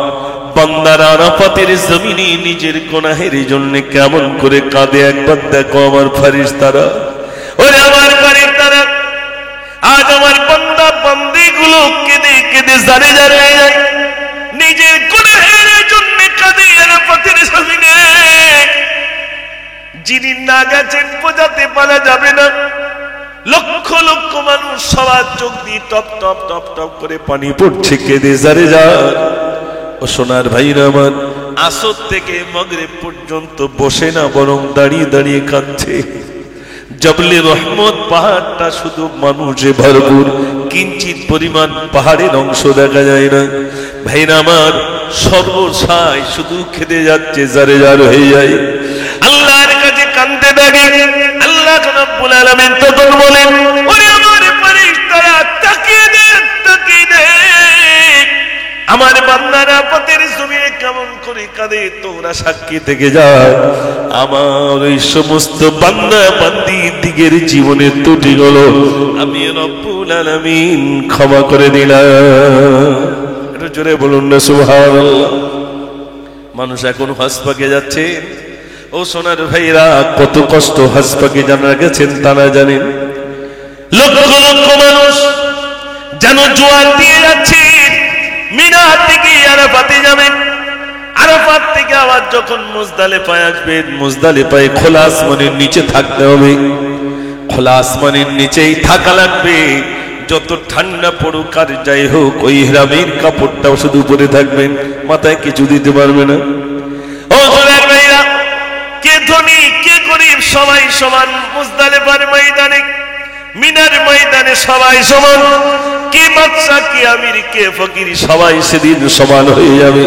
বান্দারা আরাফাতের জমিনে নিজের গুনাহের জন্য কেমন করে কাঁদে, একবার দেখো আমার ফেরেশতারা। ওরে আমার ফেরেশতারা, আজ আমার বান্দা বান্দীগুলো কেঁদে কেঁদে জারে জারে নিজের গুনাহের জন্য কাঁদে আরাফাতের জমিনে। যিনি না গেছেন বোঝাতে পারা যাবে না। লক্ষ লক্ষ মানুষ সবার চোখ দিয়ে টপ টপ টপ টপ করে পানি পড়ছে, কেঁদে জারে যা। ও সোনার ভাইরা আমার, আসর থেকে মাগরিব পর্যন্ত বসে না, বরং দাঁড়িয়ে দাঁড়িয়ে কাঁদছে। জবলে রহমত পাহাড়টা শুধু মানুষে ভরপুর, কিঞ্চিত পরিমাণ পাহাড়ের অংশ দেখা যায় না। ভাইরা আমার, সর্বসায় শুধু খেতে যাচ্ছে, জারে জার হয়ে যায়। আল্লাহর কাছে কাঁদতে থাকে। আল্লাহ রাব্বুল আলামিন তখন বলেন, ওরে আমার ফেরেশতারা তাকিয়ে দেখ, তাকিয়ে দেখ, আমার বান্দারা পথের জমিনে কেমন করে কাঁদে, তোমরা সাক্ষী থেকে যাও। আমার ওই সমস্ত বান্দা বান্দির দিকের জীবনের ত্রুটিগুলো আমি রব্বুল আলামিন ক্ষমা করে দিলাম। একটু জোরে বলুন না সুবহানাল্লাহ। মানুষ এখন হজ পাকে যাচ্ছে। ও সোনার ভাইরা, কত কষ্ট হজ পাকে যারা গেছেন তারা জানেন। লক্ষ লক্ষ মানুষ যেন জোয়ার দিয়ে যাচ্ছে। মিনা থেকে আরাফাতে যাবেন, আরাফাত থেকে আবার যখন মুজদালিফায় আসবেন, মুজদালিফায় খোলা আসমানের নিচে থাকতে হবে। খোলা আসমানের নিচেই থাকা লাগবে। যত ঠান্ডা পড়ুক আর যাই হোক, ওই ইহরামের কাপড়টাও শুধু পরে থাকবেন, মাথায় কিছু দিতে পারবে না। ও সোনার ভাইরা, কে ধনী কে গরিব সবাই সমান। মুজদালিফার ময়দানে, মিনার ময়দানে সবাই সমান। কে বাদশা, কে আমির, কে ফকির, সবাই সেদিন সমান হয়ে যাবে।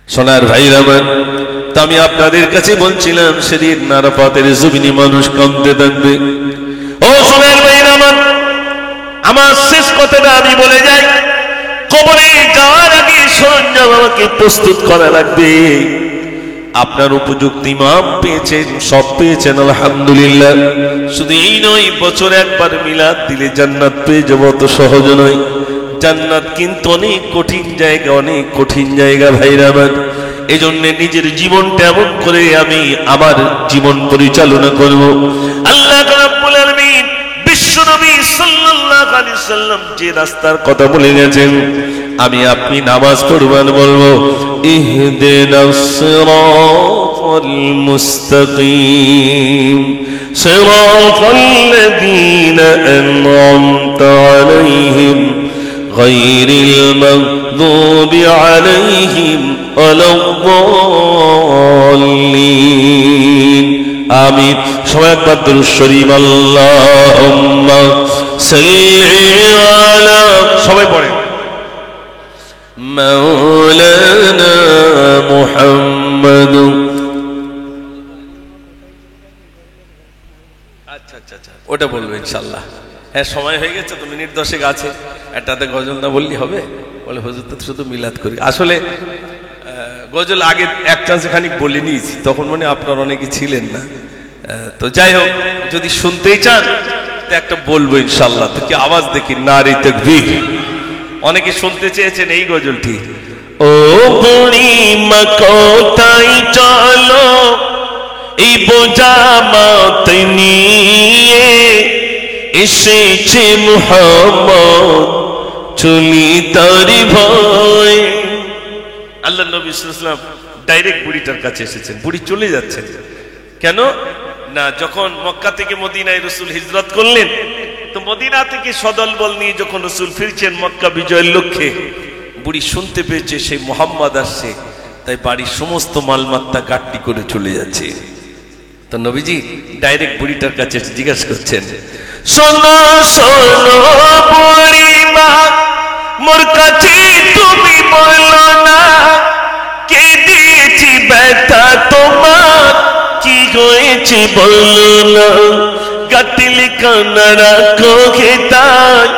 সোনার ভাইরা আমার, তা আমি আপনাদের কাছে বলছিলাম, সেদিন আরাফাতের জমিনে মানুষ কাঁদতে থাকবে। ও সোনার ভাইরা আমার, আমার শেষ কথাটা আমি বলে যাই। কবরে যাওয়ার আগে সরঞ্জাম আমাকে প্রস্তুত করা লাগবে। আপনার উপযুক্ত ইমাম পেয়েছেন, সব পেয়েছেন, আলহামদুলিল্লাহ। শুধু এই নয়, বছরে একবার মিলাদ দিলে জান্নাত পেয়ে যাবো, তো সহজ নয়। জান্নাত কিন্তু অনেক কঠিন জায়গা, অনেক কঠিন জায়গা ভাইরা আমার। এই জন্য নিজের জীবনটা এমন করে আমি আমার জীবন পরিচালনা করব। আল্লাহ রাব্বুল আলামিন বিশ্বনবী সাল্লাল্লাহু আলাইহি সাল্লাম যে রাস্তার কথা বলে গেছেন, আমি আপনি নামাজ পড়বেন, বলবো ইহদিনাস সিরাতাল মুস্তাকিম সিরাতাল লাযীনা আন'আমতা আলাইহিম গায়রিল মাগদুবি আলাইহিম ওয়ালাদ-দাল্লিন। আমিন। সবাই একবার দুরূদ শরীফ আল্লাহুম্মা সাল্লি আলা, সবাই পড়ে, মাওলানা মুহাম্মদ। আচ্ছা আচ্ছা আচ্ছা, ওটা বলবো ইনশাআল্লাহ। হ্যাঁ, সময় হয়ে গেছে তো, মিনিট 10 আছে। একটাতে গজল না বললি হবে? বলে হুজুর তো শুধু মিলাদ করি। আসলে গজল আগে এক চান্সে খানিক বলে নিয়েছি, তখন মনে আপনার অনেকে ছিলেন না। তো যাই হোক, যদি শুনতেই চান তো একটা বলবো ইনশাআল্লাহ। তো কি আওয়াজ দেখি, নারী তাকবীর। অনেকে শুনতে চেয়েছেন এই গজলটি। ও বুড়ি মা কোথায় চলো, এই বোঝা মাত নিয়ে এসেছে মুহাম্মদ, চলি তারি ভয়। আল্লাহ নবী সাল্লাল্লাহু আলাইহি ওয়াসাল্লাম ডাইরেক্ট বুড়িটার কাছে এসেছেন। বুড়ি চলে যাচ্ছেন কেন না, যখন মক্কা থেকে মদিনায় রাসূল হিজরত করলেন, তো মদিনা থেকে সদল বল নিয়ে যখন রাসূল ফিরছেন মক্কা বিজয়ের লক্ষ্যে, বুড়ি শুনতে পেয়েছে সেই মুহাম্মদ আসছে, তাই বাড়ির সমস্ত মালমাত্তা গাট্টি করে চলে যাচ্ছে। তো নবীজি ডাইরেক্ট বুড়িটার কাছে জিজ্ঞাসা করছেন, শোনো শোনো বুড়ি মা, মোর কাছে তুমি বলো না, কে দিয়েছি ব্যথা তোমার, কি হয়েছে বলো না, গাতিল কানা রাখো খেতায়,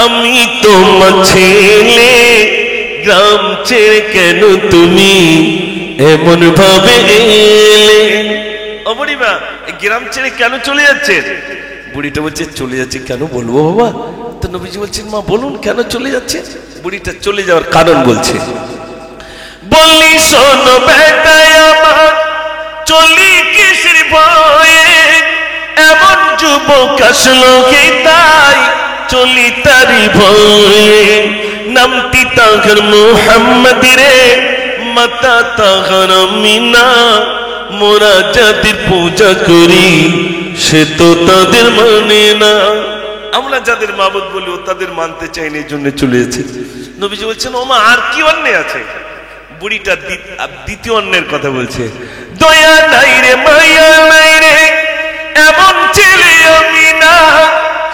আমি তোমার ছেলে, গ্রাম ছেড়ে কেন তুমি এমন ভাবে এলে। ও বুড়িমা, গ্রাম ছেড়ে কেন চলে যাচ্ছেন? বুড়িটা বলছে, চলে যাচ্ছে কেন বলবো বাবা? তো নবীজি বলছেন, মা বলুন কেন চলে যাচ্ছে? বুড়িটা চলে যাওয়ার কারণ বলছে। বললি শোনো বেটায় আমার, চলি কিসের ভয়ে, এমন যুবক আসলো কে তাই, চলি তারি ভয়ে, নামটি তাহার মুহাম্মদ রে, মাতা তাহার মিনা, মোরা যাদের পূজা করি সে তো তাদের মানে না। আমরা যাদের মাবুদ বলি ও তাদের মানতে চাইনি, এই জন্য চলে যাচ্ছে। নবীজি বলছেন, ও মা আর কি অন্যায় আছে? বুড়িটা দ্বিতীয় অন্যের কথা বলছে। দয়া নাই রে মায়া নাই রে এমন ছেলে আমি না,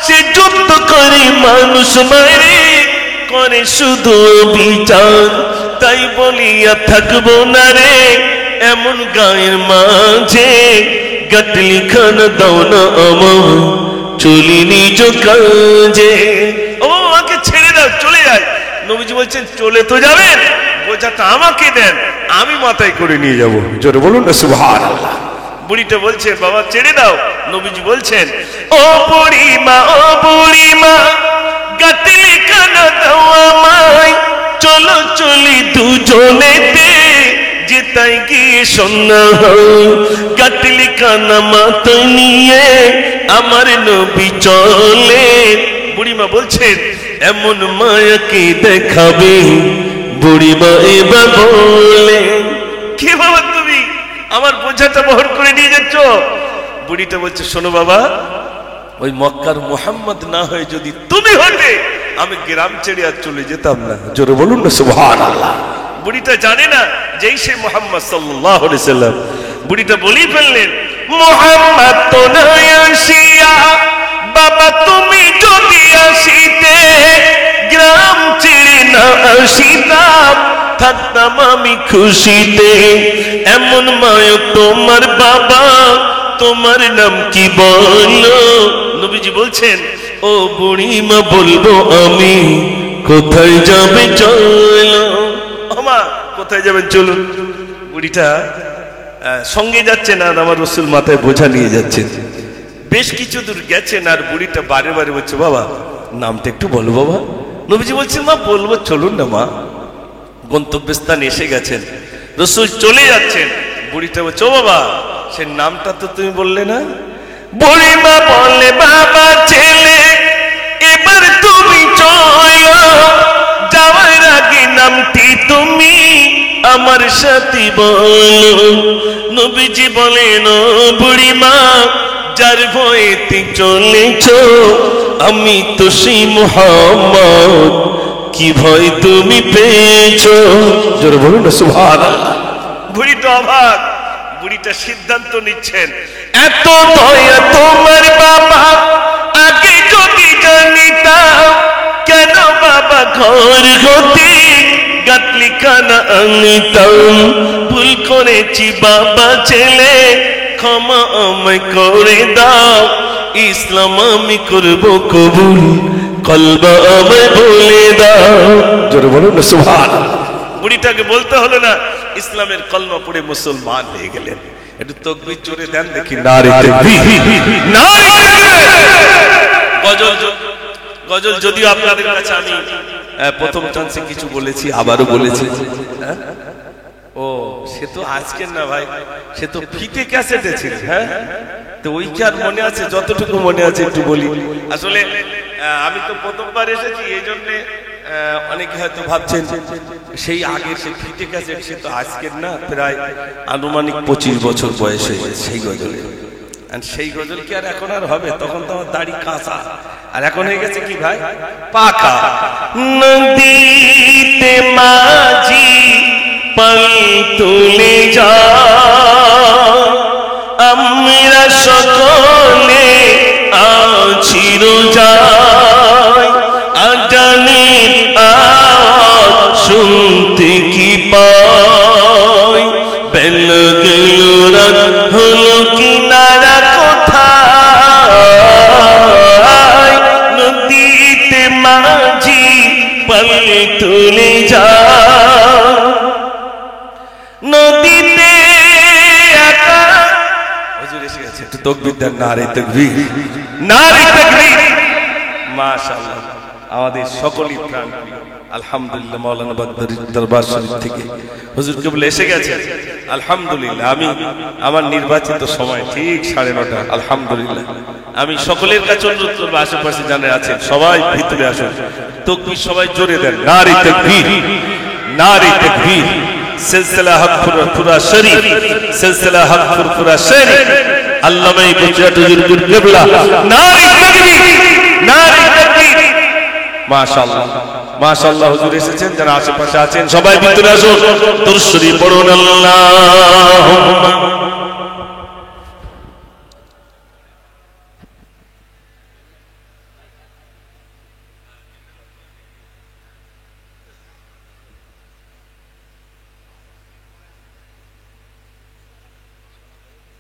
সে যুদ্ধ করে মানুষ মারে করে শুধু বিচার, তাই বলিয়া থাকবো না রে এমন গায়ের মাঝে, গাটলি খানা দাও না আমার চলি নিজ কাজে। ও আমাকে ছেড়ে দাও চলে যায়। নবীজি বলছেন চলে তো যাবেন, বোঝাটা আমাকে দেন, আমি মাথায় করে নিয়ে যাব। জোরে বলুন না সুবহানাল্লাহ। বুড়িটা বলছেন বাবা ছেড়ে দাও। নবীজি বলছেন ও বুড়িমা গাটলি খানা দাও আমায়, চলো চলি দুজনেতে যেতাই গিয়ে সন্না গাটলি খানা মাথায় নিয়ে আমার নবী চলে। বুড়িমা বলছেন এমন মায়াকে দেখাবে, বুড়িমা এবার বলে কে বাবা তুমি আমার বোঝাটা বহন করে নিয়ে যাচ্ছ? বুড়িটা বলছে শোনো বাবা, ওই মক্কার মুহাম্মদ না হয়ে যদি তুমি হতে আমি গ্রাম ছেড়ে আর চলে যেতাম না। জোরে বলুন না সুবহানাল্লাহ। বুড়িটা জানে না যেই সে মুহাম্মদ সাল্লাল্লাহু আলাইহি সাল্লাম। বুড়িটা বলেই ফেললেন মুহাম্মদ তো নাই আসিয়া, বাবা তুমি যদি আসিতে গ্রাম ছেড়ে না আসিতাম, থাকতাম আমি খুশিতে। এমন মায়া তোমার বাবা, তোমার নাম কি বলো? নবীজি বলছেন ও বুড়িমা বলবো আমি, কোথায় যাবে চলো। আমা কোথায় যাবেন চলুন। বুড়িটা সঙ্গে যাচ্ছেন আর আমার রাসূল মাথায় বোঝা নিয়ে যাচ্ছেন। বেশ কিছু দূর গেছেন আর বুড়িটা বারে বারে বলছে বাবা নামটা একটু বলো বাবা। নবীজি বলছেন মা বলবো চলুন না মা। গন্তব্যস্থানে এসে গেছেন, রাসূল চলে যাচ্ছেন। বুড়িটা বলছে ও বাবা সে নামটা তো তুমি বললে না। বুড়িমা বলে বাবা ছেলে এবার তুমি চলো, যাওয়ার আগে নামটি তুমি আমার সাথে বলো। নবীজি বলেন ও বুড়িমা যার ভয়েতে চলেছ আমি তো সেই মুহাম্মদ, কি ভয় তুমি পেয়েছো? জোরে বলুন না সুবহানাল্লাহ। বুড়িটা অবাক। বুড়িটা সিদ্ধান্ত নিচ্ছেন এত দয়া তোমার বাবা, আগে যদি জানিতাম কেন বাবা ঘর হতে গাটলি খানা আনিতাম। ভুল করেছি বাবা ছেলে ক্ষমা আমায় করে দাও, ইসলাম আমি করব কবুল, কলবা আমায় বলে দাও। জোরে বলুন না সুবহানাল্লাহ। বুড়িটাকে বলতে হলো না, ইসলামের কলমা পড়ে মুসলমান হয়ে গেলেন। একটু তাকবীর জোরে দেন দেখি। নারে তাকবীর, নারে তাকবীর। গজল যদিও আপনাদের কাছে আমি প্রথম চান্সে কিছু বলেছি, আবারও বলেছি। ও সে তো আজকের না ভাই, সে তো ফিতে ক্যাসেটে ছিল। হ্যাঁ তো ওই কি আর মনে আছে? যতটুকু মনে আছে একটু বলি। আসলে আমি তো প্রথমবার এসেছি, এই জন্যে অনেকে হয়তো ভাবছেন সেই আগের সেই ফিতে ক্যাসেট, সে তো আজকের না, প্রায় আনুমানিক 25 বছর বয়স হয়ে গেছে সেই গজলে। আর সেই গজল কি আর এখন আর হবে? তখন তো আমার দাড়ি কাঁচা, আর এখন হয়ে গেছে কি ভাই পাকা। নদীতে মাঝি পাল তুলে যা, আমরা সকলে আছি রোজায়, আজানের আওয়াজ শুনতে কি পাই, বেলা গেল রাত হলো কিনারা কোথায়, নদীতে মাঝি পাল তুলে যা, নদীতে একা। হুজুর এসে গেছে, একটু তাকবীর দেন। নারে তাকবীর, নারে তাকবীর। মাশাআল্লাহ, আমাদের সকলই প্রাণ আলহামদুলিল্লাহ মাওলানা বাগদাদীর দরবার শরীফ থেকে হুজুর কেবল এসে গেছে। আলহামদুলিল্লাহ, আমি আমার নির্বাচিত সময় ঠিক 9:30। আলহামদুলিল্লাহ, আমি সকলের কাছে অনুরোধ করবো আশেপাশে জানা আছেন সবাই ভিতরে আসুন, তাকবীর সবাই জোরে দেন। নারে তাকবীর, নারে তাকবীর। সিলসিলা হক ফুরফুরা শরীফ, সিলসিলা হক ফুরফুরা শরীফ, আল্লামা গুজরাট হুজুর কিবলা। নারে তাকবীর, নারে তাকবীর। মাশাআল্লাহ, মাশাআল্লাহ হুজুর এসেছেন, যারা আশেপাশে আছেন সবাই ভিতরে আসুন, দুরূদ শরীফ পড়ুন। আল্লাহুম্মা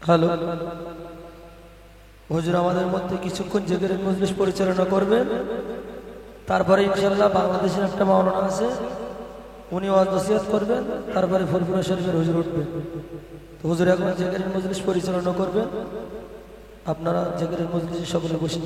হ্যালো হুজুর, আমাদের মধ্যে কিছুক্ষণ জিকিরের মজলিস পরিচালনা করবেন, তারপরে ইনশাআল্লাহ বাংলাদেশের একটা মাওলানা আছে, উনি ওয়াজ নসিহত করবেন, তারপরে ফুরফুরা শরীফের হুজুর উঠবেন। তো হুজুর এখন জিকিরের মজলিস পরিচালনা করবেন, আপনারা জিকিরের মজলিসে সকলে বসে